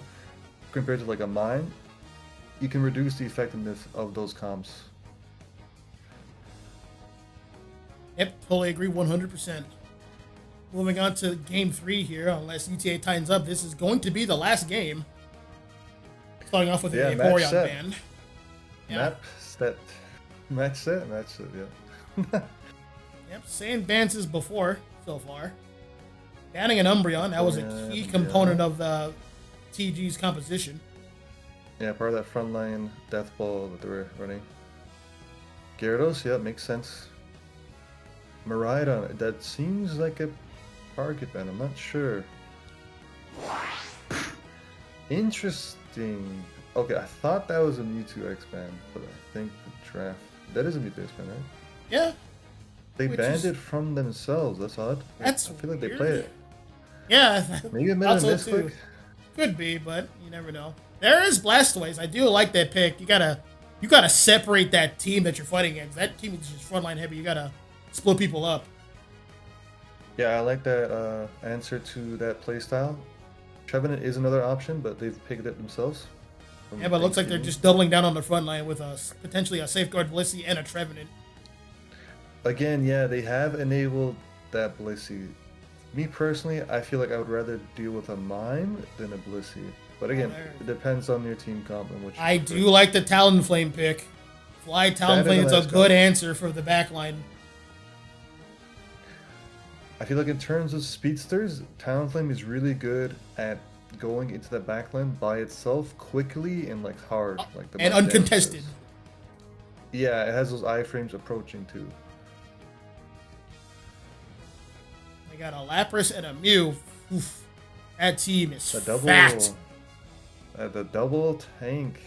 B: compared to like a Mime. You can reduce the effectiveness of those comps.
A: Yep, totally agree 100%. Moving on to game 3 here, unless UTA tightens up, this is going to be the last game. Starting off with a Vaporeon ban. Yeah.
B: Match set, yeah.
A: Yep, same bans as before so far. Banning an Umbreon, that was a key component of the TG's composition.
B: Yeah, part of that frontline death ball that they were running. Gyarados, yeah, makes sense. Miraidon, that seems like a target ban, I'm not sure. Interesting. Okay, I thought that was a Mewtwo X ban, but I think the draft... That is a Mewtwo X ban, right?
A: Yeah.
B: They banned it from themselves, that's odd. I feel like they played it.
A: Yeah.
B: Maybe a minute misclick.
A: Could be, but you never know. There is Blastoise. I do like that pick. You gotta separate that team that you're fighting against. That team is just frontline heavy. You gotta split people up.
B: Yeah, I like that answer to that playstyle. Trevenant is another option, but they've picked it themselves.
A: Yeah, but it looks like they're just doubling down on the front line with potentially a Safeguard Blissey and a Trevenant.
B: Again, yeah, they have enabled that Blissey. Me personally, I feel like I would rather deal with a Mime than a Blissey. But again, it depends on your team comp and which.
A: I do like the Talonflame pick. Fly Talonflame is a good answer for the backline.
B: I feel like in terms of speedsters, Talonflame is really good at going into the backline by itself quickly and like hard, like the
A: and uncontested.
B: Yeah, it has those iframes approaching too.
A: We got a Lapras and a Mew. Oof. That team is fat.
B: The double tank.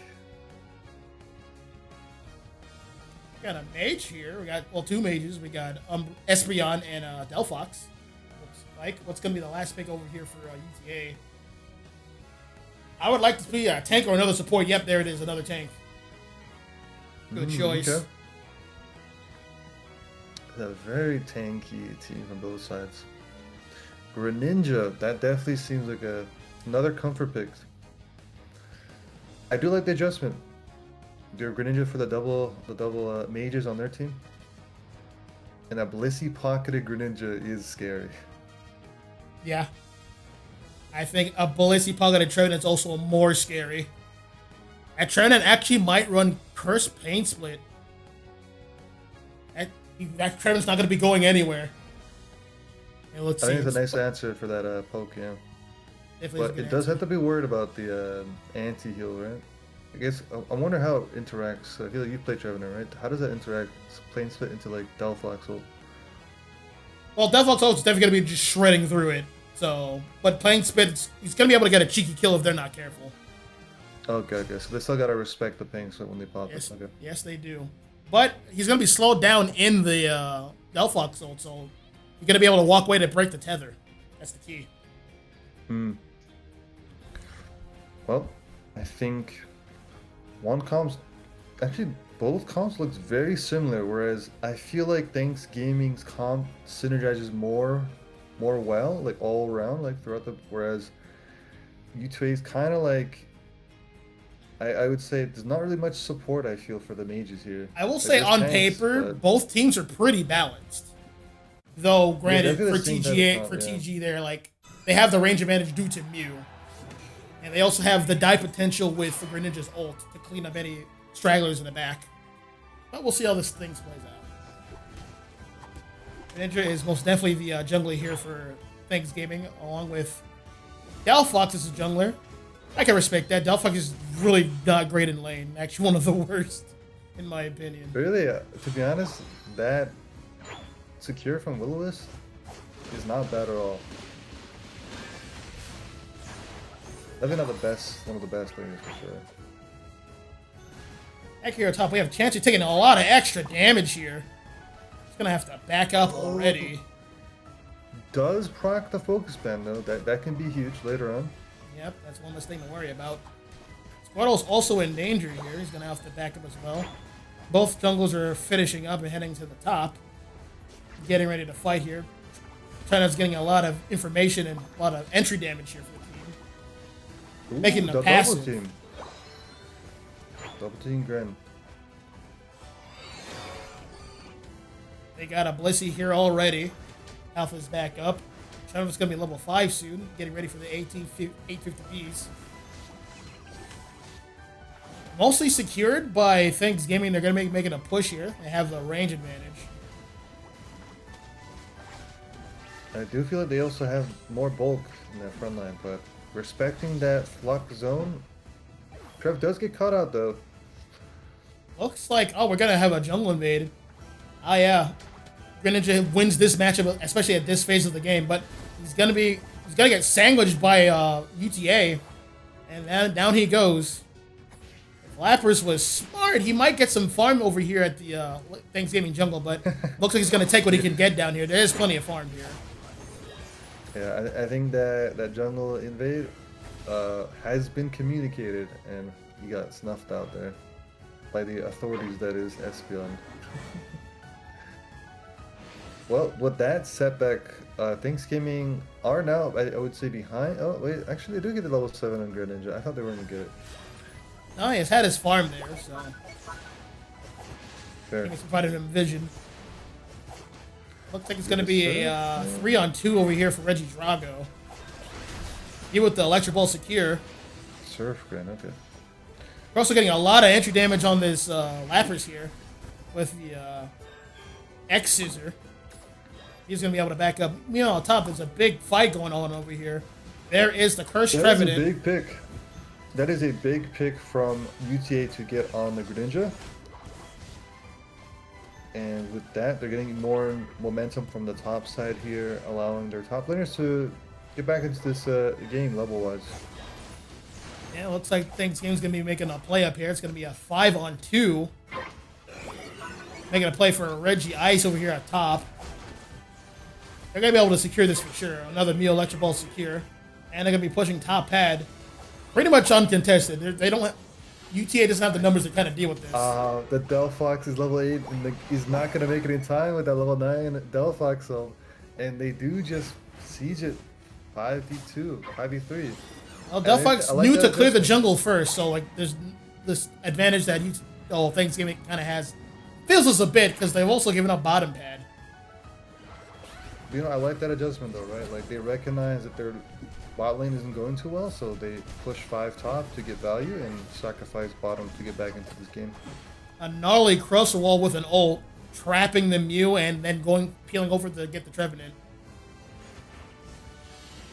A: We got a mage here. We got, well, 2 mages. We got Espeon and Delphox. Looks like. What's going to be the last pick over here for UTA? I would like to see a tank or another support. Yep, there it is. Another tank. Good choice. Okay.
B: a very tanky team on both sides. Greninja, that definitely seems like another comfort pick. I do like the adjustment. Their Greninja for the double mages on their team. And a Blissey pocketed Greninja is scary.
A: Yeah. I think a Blissey pocketed Trevenant is also more scary. And Trevenant actually might run Curse Pain Split. That Trevenant's not going to be going anywhere. And let's
B: I
A: see.
B: think it's a nice answer for that poke, yeah. But it does have to be worried about the anti-heal, right? I guess I wonder how it interacts. I feel like you play Trevenant, right? How does that interact? Plane split into like Delphox ult.
A: Well, Delphox ult is definitely going to be just shredding through it. So, but Plane Split, he's going to be able to get a cheeky kill if they're not careful.
B: Okay. So they still gotta respect the Plane Split when they pop
A: Yes,
B: it. Okay.
A: yes, they do. But he's going to be slowed down in the Delphox ult, so you're going to be able to walk away to break the tether. That's the key.
B: Well, I think both comps looks very similar, whereas I feel like Thanksgiving's comp synergizes more well, like all around, like throughout whereas UTA's kind of like, I would say there's not really much support I feel for the mages here.
A: I will say on paper, both teams are pretty balanced. Though, granted, for TG there, like, they have the range advantage due to Mew. And they also have the die potential with the Greninja's ult to clean up any stragglers in the back. But we'll see how this thing plays out. Greninja is most definitely the jungler here for Thanksgiving, along with Delphox as a jungler. I can respect that. Delphox is really not great in lane. Actually, one of the worst, in my opinion.
B: Really, to be honest, that secure from Will-O-Wisp is not bad at all. Definitely not the best, one of the best things for sure.
A: Back here on top, we have Chansey taking a lot of extra damage here. He's gonna have to back up already.
B: Does proc the focus band though? That can be huge later on.
A: Yep, that's one less thing to worry about. Squirtle's also in danger here. He's gonna have to back up as well. Both junglers are finishing up and heading to the top. Getting ready to fight here. China's getting a lot of information and a lot of entry damage here for the team.
B: Ooh,
A: Making the passive.
B: Double team Gren.
A: They got a Blissey here already. Alpha's back up. China's going to be level 5 soon. Getting ready for the 850Ps. Mostly secured by Thanksgiving. They're going to be making a push here. They have the range advantage.
B: I do feel like they also have more bulk in their front line, but respecting that flux zone, Trev does get caught out though.
A: Looks like, oh, we're going to have a jungle invade. Oh, yeah. Greninja wins this matchup, especially at this phase of the game, but he's going to get sandwiched by UTA, and then down he goes. If Lapras was smart, he might get some farm over here at the Thanksgiving jungle, but looks like he's going to take what he can get down here. There is plenty of farm here.
B: Yeah, I think that jungle invade has been communicated, and he got snuffed out there by the authorities, that is, Espeon. Well, with that setback, Thanksgiving are now, I would say, behind. Oh, wait, actually, they do get the level 7 on Greninja. I thought they weren't going to get it.
A: No, he's had his farm there, so.
B: Fair.
A: I think it's provided him vision. Looks like it's going to be a 3-on-2 over here for Reggie Drago. He with the Electric Ball secure.
B: Surf Gren, okay.
A: We're also getting a lot of entry damage on this Lapras here with the X Scissor. He's going to be able to back up. You know, on top, there's a big fight going on over here. There is the Cursed Trevenant.
B: That is a big pick. That is a big pick from UTA to get on the Greninja. And with that, they're getting more momentum from the top side here, allowing their top laners to get back into this game level-wise.
A: Yeah, it looks like Thanksgiving's going to be making a play up here. It's going to be a 5-on-2. Making a play for Reggie Ice over here at top. They're going to be able to secure this for sure. Another Mew Electric Ball secure. And they're going to be pushing top pad. Pretty much uncontested. They don't UTA doesn't have the numbers to kind of deal with this.
B: The Delphox is level 8, and he's not going to make it in time with that level 9 Delphox, so, and they do just siege it 5v2, 5v3.
A: Well, Delphox knew to clear the jungle first, so like there's this advantage that Thanksgiving kind of has. Feels us a bit because they've also given up bottom pad.
B: You know, I like that adjustment though, right? Like they recognize that their bot lane isn't going too well, so they push 5 top to get value and sacrifice bottom to get back into this game.
A: A gnarly crosser wall with an ult, trapping the Mew and then peeling over to get the Trevenant.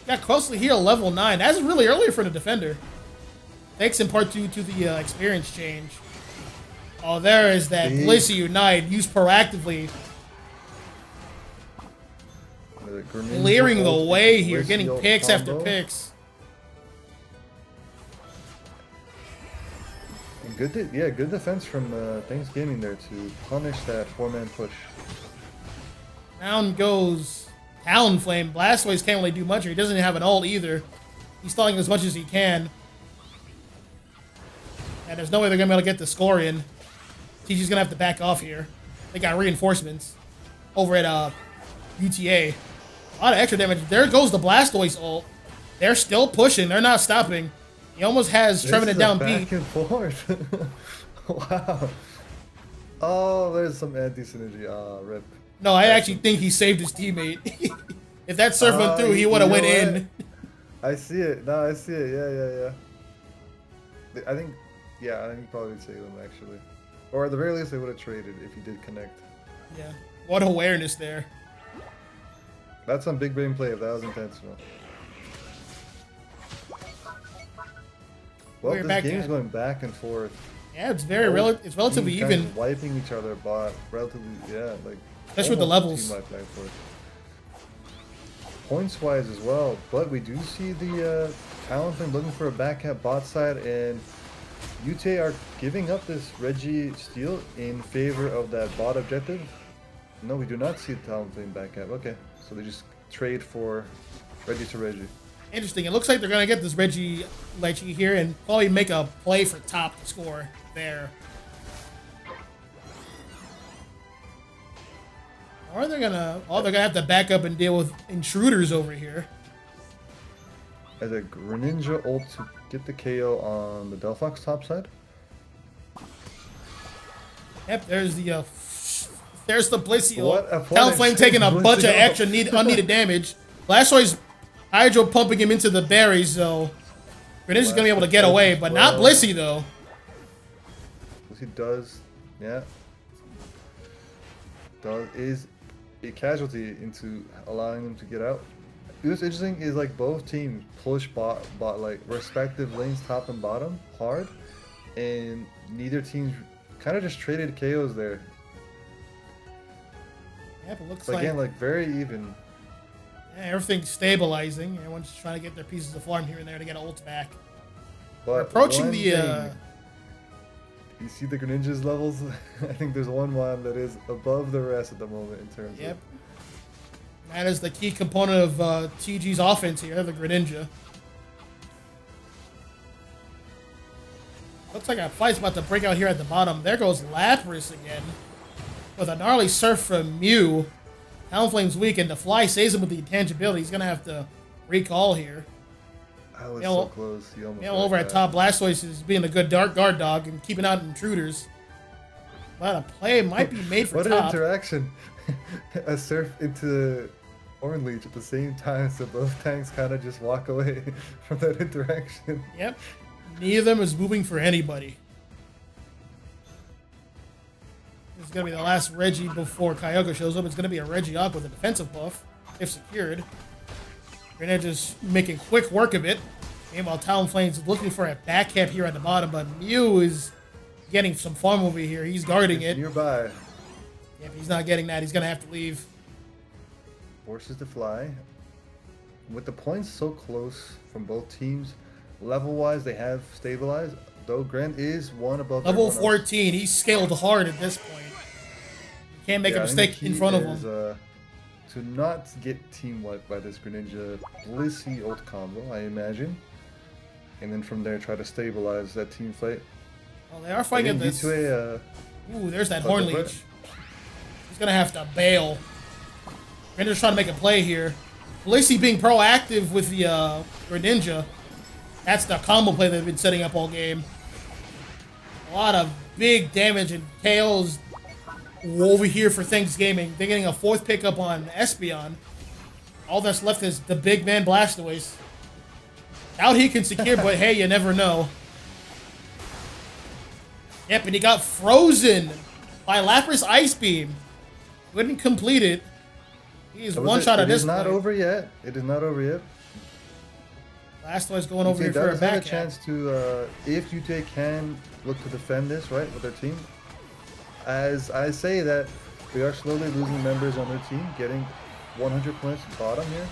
A: Got close to here, level 9. That's really early for the defender. Thanks in part due to the experience change. Oh, there is that Blissey Unite used proactively. Clearing the way here, getting picks after picks.
B: And good defense from Thanksgiving there to punish that 4-man push.
A: Down goes Talonflame. Blastoise can't really do much here. He doesn't have an ult either. He's stalling as much as he can. And there's no way they're going to be able to get the score in. TG's going to have to back off here. They got reinforcements over at UTA. A lot of extra damage. There goes the Blastoise ult. They're still pushing. They're not stopping. He almost has Trevenant down
B: back and forth. Wow. Oh, there's some anti-synergy. Ah, rip.
A: No, I actually think he saved his teammate. If that surf went through, he would have went in.
B: I see it. No, I see it. Yeah. I think he probably would save him, actually. Or at the very least, they would have traded if he did connect.
A: Yeah. What awareness there.
B: That's some big brain play if that was intentional. Well, this game is going back and forth.
A: Yeah, it's it's relatively even.
B: Wiping each other, but relatively, like.
A: Especially with the levels.
B: Points wise as well, but we do see the Talonflame looking for a backcap bot side, and UTA are giving up this Reggie steal in favor of that bot objective. No, we do not see the Talonflame backcap. Okay, so they just trade for Reggie to Reggie.
A: Interesting. It looks like they're going to get this Reggie here and probably make a play for top to score there. Or they're gonna have to back up and deal with intruders over here.
B: As a Greninja ult to get the KO on the Delphox top side.
A: Yep, there's the Blissey ult.
B: Talonflame
A: Talonflame taking a bunch of extra unneeded damage. Blastoise Hydro pumping him into the berries, so Greninja's gonna be able to get away, but not Blissey though.
B: Blissey does, yeah. Is a casualty into allowing them to get out. What's interesting is like both teams push bot like respective lanes top and bottom hard, and neither team kind of just traded KOs there.
A: Yep, it looks
B: so again, like very even.
A: Yeah, everything's stabilizing. Everyone's trying to get their pieces of farm here and there to get ults back.
B: But
A: we're approaching the.
B: You see the Greninja's levels? I think there's one that is above the rest at the moment in terms of...
A: That is the key component of TG's offense here, the Greninja. Looks like a fight's about to break out here at the bottom. There goes Lapras again. With a gnarly surf from Mew. Talonflame's weak, and the fly saves him with the intangibility. He's going to have to recall here.
B: I was so close. He almost
A: over at top, Blastoise is being a good dark guard dog and keeping out intruders. But a play might be made for
B: what
A: top.
B: What an interaction. A surf into Orange Leech at the same time, so both tanks kind of just walk away from that interaction.
A: Yep. Neither of them is moving for anybody. This is going to be the last Reggie before Kyogre shows up. It's going to be a Regieleki with a defensive buff, if secured. Greninja's making quick work of it. Meanwhile, Talonflame's looking for a back cap here at the bottom, but Mew is getting some farm over here. He's guarding it.
B: Nearby.
A: If he's not getting that, he's going to have to leave.
B: Forces to fly. With the points so close from both teams, level-wise, they have stabilized, though Grant is one above
A: level 14. He's scaled hard at this point. You can't make a mistake in front of him.
B: To not get team wiped by this Greninja Blissey ult combo, I imagine. And then from there try to stabilize that team fight.
A: Oh, they are fighting at this.
B: UTA,
A: Ooh, there's that Horn Leech. He's gonna have to bail. Greninja's trying to make a play here. Blissey being proactive with the Greninja. That's the combo play they've been setting up all game. A lot of big damage and KOs over here for Thanksgiving. They're getting a 4th pickup on Espeon. All that's left is the big man Blastoise. Doubt he can secure, but hey, you never know. Yep, and he got frozen by Lapras Ice Beam. Couldn't complete it. He's one shot at this point.
B: It is not over yet. It is not over yet.
A: Blastoise going over here for a back
B: have a chance to, if UTA can look to defend this, right, with their team. As I say that, they are slowly losing members on their team, getting 100 points bottom here.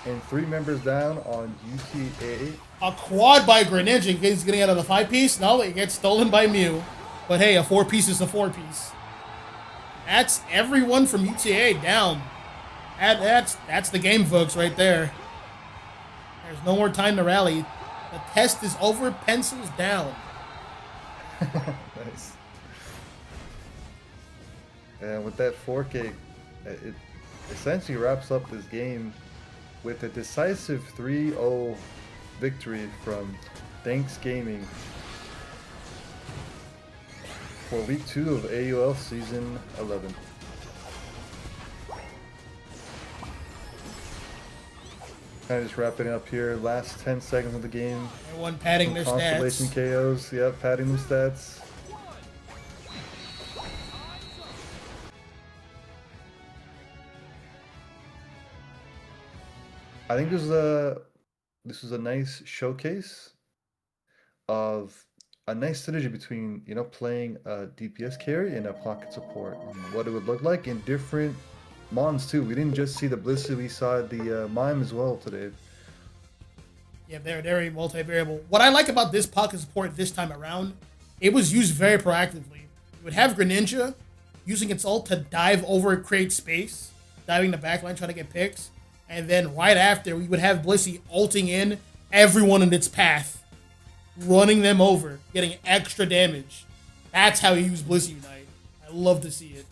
B: And 3 members down on UTA.
A: A quad by Greninja. He's getting out of the 5-piece. No, it gets stolen by Mew. But hey, a 4-piece is a 4-piece. That's everyone from UTA down. That's the game, folks, right there. There's no more time to rally. The test is over. Pencils down.
B: Nice. And with that 4K, it essentially wraps up this game with a decisive 3-0 victory from Thanksgiving for Week 2 of AUL Season 11. Kind of just wrapping up here. Last 10 seconds of the game.
A: Everyone padding their
B: Constellation
A: stats.
B: KOs. Yep, padding their stats. I think this was a nice showcase of a nice synergy between, you know, playing a DPS carry and a pocket support, and what it would look like in different mons too. We didn't just see the Blissey, we saw the Mime as well today.
A: Yeah, they're very multi-variable. What I like about this pocket support this time around, it was used very proactively. You would have Greninja using its ult to dive over, create space, diving the backline, trying to get picks. And then right after, we would have Blissey ulting in everyone in its path, running them over, getting extra damage. That's how you use Blissey Unite. I love to see it.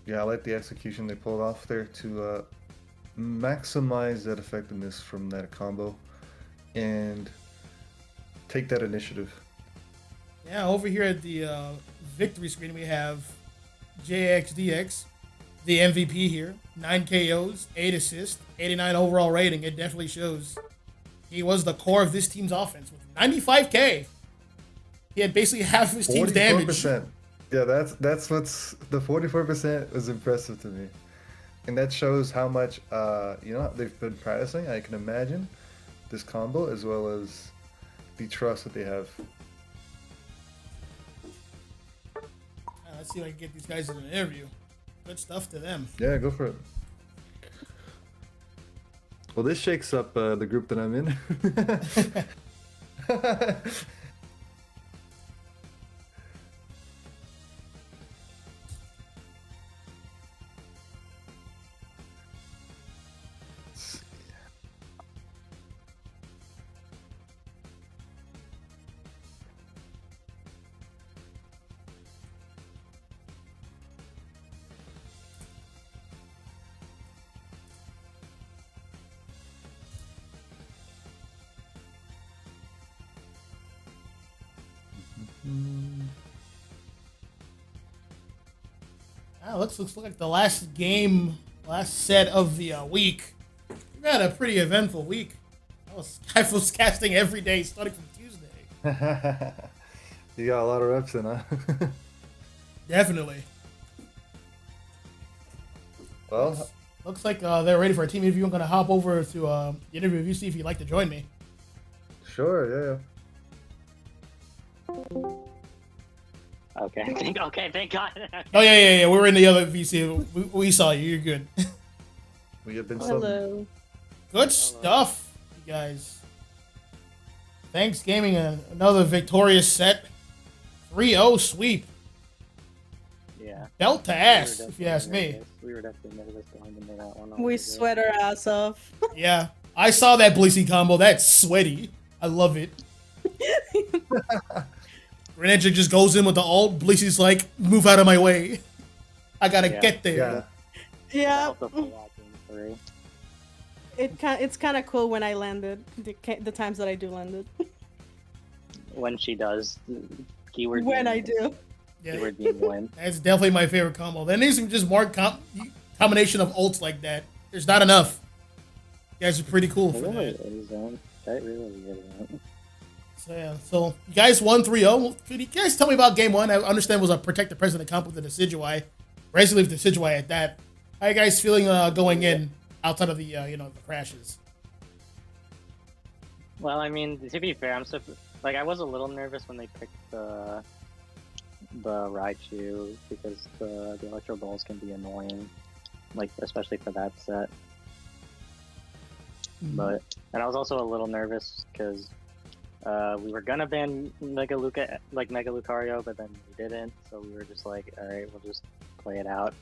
B: Yeah, I like the execution they pulled off there to maximize that effectiveness from that combo and take that initiative.
A: Yeah, over here at the victory screen, we have JXDX, the MVP here. 9 KOs, 8 assists, 89 overall rating. It definitely shows. He was the core of this team's offense with 95k. He had basically half his team's damage.
B: Yeah, that's what's the 44% was impressive to me, and that shows how much you know, they've been practicing. I can imagine this combo as well as the trust that they have.
A: Let's see if I can get these guys in an interview. Good stuff to them.
B: Yeah, go for it. Well, this shakes up the group that I'm in.
A: Looks like the last game, last set of the week. We had a pretty eventful week. I was casting every day starting from Tuesday.
B: You got a lot of reps in, huh?
A: Definitely.
B: Well,
A: looks like they're ready for a team interview. I'm going to hop over to the interview if you see if you'd like to join me.
B: Sure, yeah.
C: Okay, thank God.
A: Oh, yeah. We were in the other VC. We saw you. You're good.
B: We have been
D: Hello.
A: Good stuff, you guys. Thanksgiving, another victorious set. 3-0 sweep.
C: Yeah.
A: Belt to ass, if you ask me.
C: We were definitely nervous going into that one.
D: We sweat our ass off.
A: Yeah. I saw that Blissey combo. That's sweaty. I love it. Greninja just goes in with the ult. Blissey's like, move out of my way. I gotta
C: Yeah.
A: get there.
B: Yeah.
D: Yeah,
C: Help the pull out game 3.
D: it's kind of cool when I landed. The times that I do landed.
C: When she does, keyword
D: When
C: being,
D: I do.
A: Yeah,
C: keyword being when.
A: that's definitely my favorite combo. There needs some just more combination of ults like that. There's not enough. You guys are pretty cool
C: It
A: for
C: really
A: that.
C: isn't. That really isn't.
A: So yeah, so you guys won 3-0. Could you guys tell me about game one? I understand it was a protect the president comp with the Decidueye. Basically with the Decidueye at that. How are you guys feeling going in outside of the the crashes?
C: Well, I mean, to be fair, I was a little nervous when they picked the Raichu because the Electro Balls can be annoying, like especially for that set. And I was also a little nervous because we were gonna ban Mega Lucario, but then we didn't. So we were just like, all right, we'll just play it out.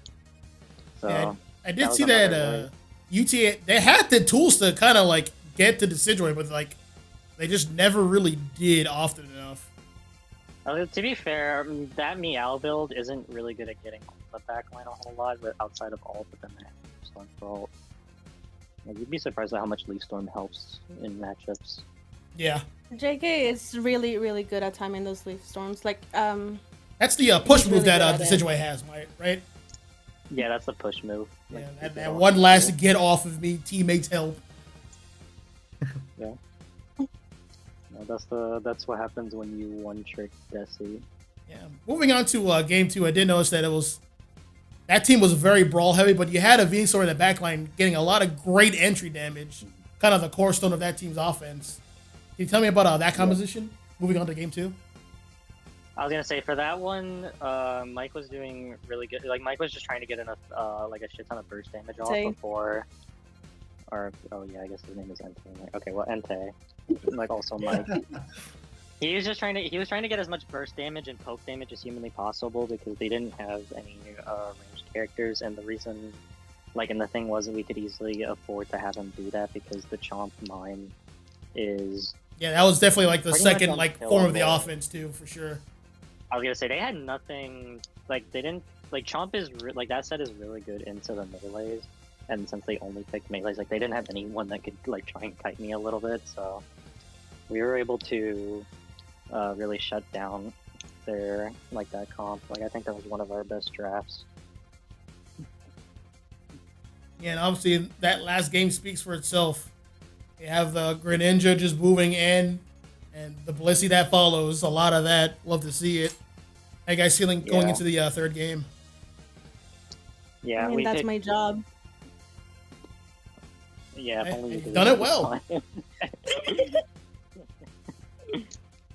C: So
A: Yeah, I did
C: that
A: see
C: was
A: that
C: another
A: UTA they had the tools to kind of like get to the Decidueye, but like they just never really did often enough.
C: To be fair, that Meow build isn't really good at getting the backline a whole lot, but outside of ult, but then they have Storm for ult. Like, you'd be surprised at how much Leaf Storm helps in matchups.
A: Yeah,
D: JK is really, really good at timing those leaf storms. Like,
A: that's the push
D: He's
A: move
D: really
A: that
D: good at
A: Decidueye has, right?
C: Yeah, that's the push move.
A: Yeah,
C: Like,
A: that,
C: you
A: that
C: know,
A: one last get off of me, teammates help.
C: Yeah. No, that's what happens when you one trick Desi.
A: Yeah. Moving on to game two, I did notice that that team was very brawl heavy, but you had a Venusaur in the backline getting a lot of great entry damage, kind of the cornerstone of that team's offense. Can you tell me about that composition? Moving on to game two.
C: I was gonna say for that one, Mike was doing really good. Like Mike was just trying to get enough, like a shit ton of burst damage off
D: Entei.
C: before. Or I guess his name is Entei. Okay, well Entei, like also Mike. He was trying to get as much burst damage and poke damage as humanly possible because they didn't have any ranged characters, and the reason, and the thing was that we could easily afford to have him do that because the Chomp Mine is.
A: Yeah, that was definitely like the
C: Pretty much
A: second form of the
C: unkillable.
A: offense too, for sure.
C: I was gonna say they had nothing. Like they didn't. Like Chomp is that set is really good into the melees, and since they only picked melees, like they didn't have anyone that could try and kite me a little bit, so we were able to really shut down their that comp. I think that was one of our best drafts.
A: Yeah, and obviously that last game speaks for itself. You have the Greninja just moving in, and the Blissey that follows. A lot of that. Love to see it. How you guys feeling going
C: Yeah.
A: into the third game?
C: Yeah,
D: I mean,
C: we
D: that's
C: picked-
D: my job.
C: Yeah, if
A: Hey,
C: only you
A: you've
C: did
A: done
C: it
A: it well.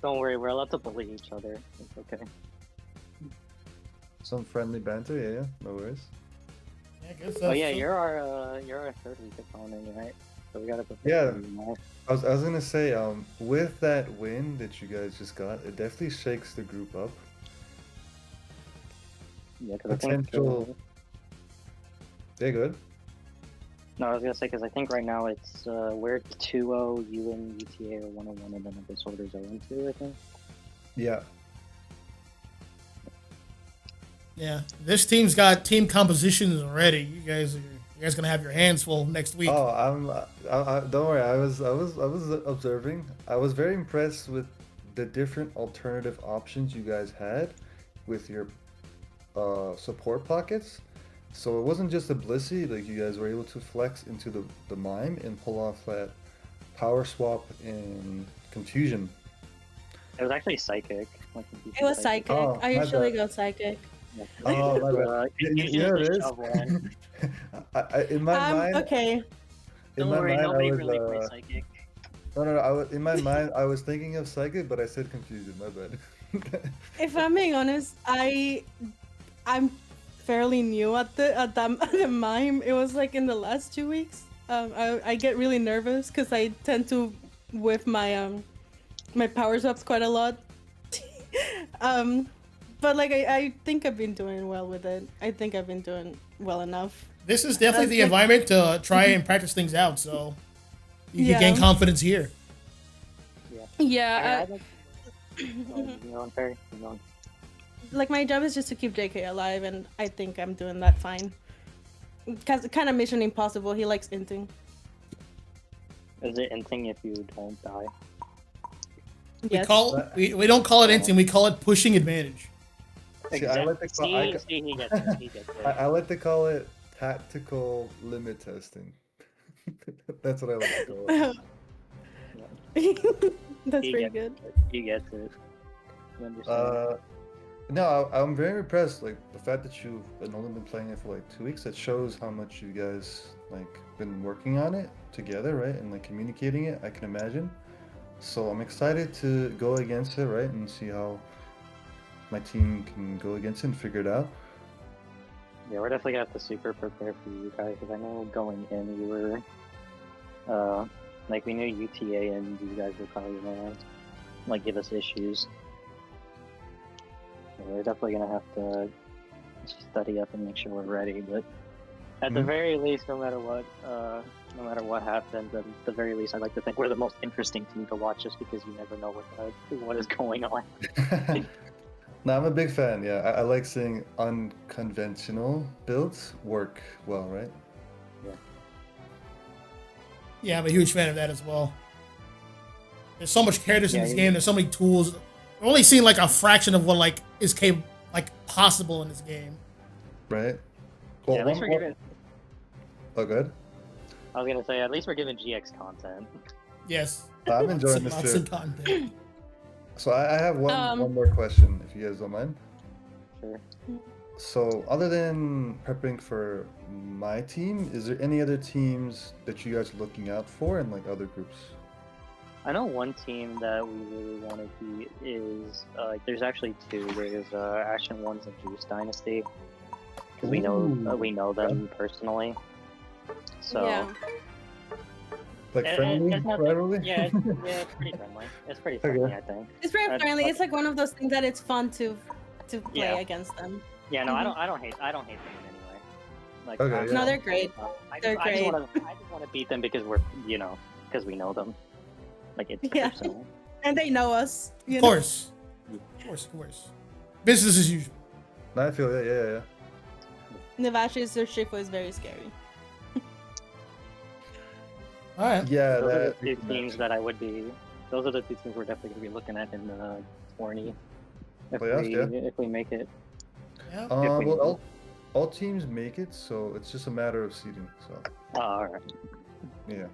C: Don't worry, we're allowed to bully each other. It's okay.
B: Some friendly banter, yeah, no worries.
A: Yeah, I guess,
C: Oh yeah,
A: so-
C: you're our third week opponent, right? So we gotta prepare
B: Yeah.
C: for you more.
B: I was gonna say, with that win that you guys just got, it definitely shakes the group up.
C: Yeah, because I think.
B: Potential. They're good.
C: No, I was gonna say because I think right now it's we're 2-0, you and UTA are 1-1, and then the Disorders are 0-2, I think.
B: Yeah.
A: Yeah, this team's got team compositions already. You guys gonna have your hands full next week.
B: Oh, don't worry. I was observing. I was very impressed with the different alternative options you guys had with your support pockets. So it wasn't just a Blissey. Like you guys were able to flex into the mime and pull off that power swap in confusion.
C: It was actually Psychic.
D: It was psychic.
B: Oh,
D: I
B: my
D: usually
B: bad.
D: go psychic.
C: Yeah.
B: Oh, my bad. You know what it is? In my mind,
D: Okay.
B: in
C: Don't
B: my
C: worry,
B: mind,
C: nobody
B: I was,
C: really plays Psychic.
B: No. In my mind, I was thinking of psychic, but I said confusion. My bad.
D: If I'm being honest, I'm fairly new at the mime. It was in the last 2 weeks. I get really nervous because I tend to whiff my my power swaps quite a lot. But I think I've been doing well with it. I think I've been doing well enough.
A: This is definitely the
D: like-
A: environment to try and practice things out, so you
D: Yeah.
A: can gain confidence here.
D: Yeah.
C: Perry? You going?
D: Like my job is just to keep JK alive, and I think I'm doing that fine. Cause kind of Mission Impossible. He likes inting.
C: Is it inting if you don't die?
D: Yes.
A: We don't call it inting. We call it pushing advantage.
B: See, I like to call,
C: See, he gets it. He gets it.
B: I like to call it tactical limit testing. That's what I like to call it.
D: That's
C: He
D: pretty
C: gets
D: good.
C: it. He gets it. You understand?
B: No, I'm very impressed. Like the fact that you've only been playing it for like 2 weeks, it shows how much you guys like been working on it together, right? And like communicating it, I can imagine. So I'm excited to go against it, right? And see how my team can go against it and figure it out.
C: Yeah, we're definitely gonna have to super prepare for you guys because I know going in we were, like we knew UTA and you guys were probably gonna like give us issues. So we're definitely gonna have to study up and make sure we're ready. But at the very least, no matter what happens, at the very least, I'd like to think we're the most interesting team to watch, just because you never know what is going on.
B: No, I'm a big fan. Yeah, I like seeing unconventional builds work well, right?
A: Yeah, I'm a huge fan of that as well. There's so much characters in this game. There's so many tools. We're only seeing like a fraction of what like is possible in this game.
B: Right. Well,
C: yeah, at least we're giving.
B: Oh, good.
C: I was gonna say at least we're giving GX content.
A: Yes.
B: I'm enjoying this
A: Lots
B: too.
A: of content.
B: So I have one more question, if you guys don't mind.
C: Sure.
B: So other than prepping for my team, is there any other teams that you guys are looking out for in like other groups?
C: I know one team that we really want to beat is there's actually two. There's Ashen Ones and Juice Dynasty, because we know them personally. So
D: Yeah.
B: Like friendly, rivalry?
C: Yeah, it's pretty friendly. It's pretty friendly, I think.
D: It's very friendly. It's like one of those things that it's fun to play against them.
C: Yeah, no, I don't hate them in any way. Like,
B: Okay,
D: No, they're great. They're great.
C: I just want to beat them because because we know them. Like it's personal.
D: And they know us.
A: Of course. Business as usual.
B: No, I feel that. Yeah.
D: Navash's Shifu is very scary.
A: All right.
B: Yeah,
C: Those are the two teams that I would be. Those are the two teams we're definitely going to be looking at in the tourney. If we make it.
A: Yeah.
B: Well, all teams make it, so it's just a matter of seeding. So.
C: All right.
B: Yeah.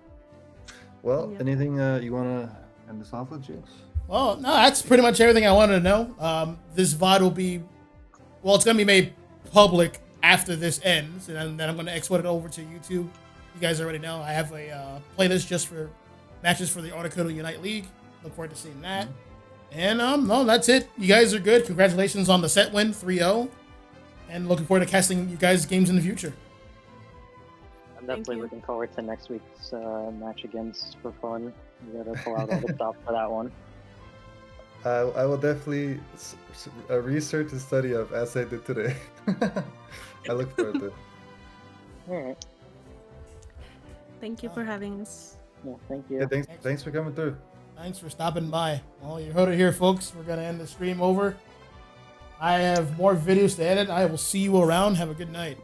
B: Well, anything you want to end this off with, James?
A: Well, no, that's pretty much everything I wanted to know. This VOD will be, it's going to be made public after this ends, and then I'm going to export it over to YouTube. You guys already know I have a playlist just for matches for the Articuno Unite League. Look forward to seeing that. And no, that's it. You guys are good. Congratulations on the set win, 3-0. And looking forward to casting you guys games in the future.
C: I'm definitely looking forward to next week's match against for fun. We gotta pull out all the stops for that one.
B: I will definitely research and study up as I did today. I look forward to it.
C: All right.
D: Thank you for having us.
C: Yeah, thank you.
B: Yeah, thanks for coming through.
A: Thanks for stopping by. Well, you heard it here, folks. We're going to end the stream over. I have more videos to edit. I will see you around. Have a good night.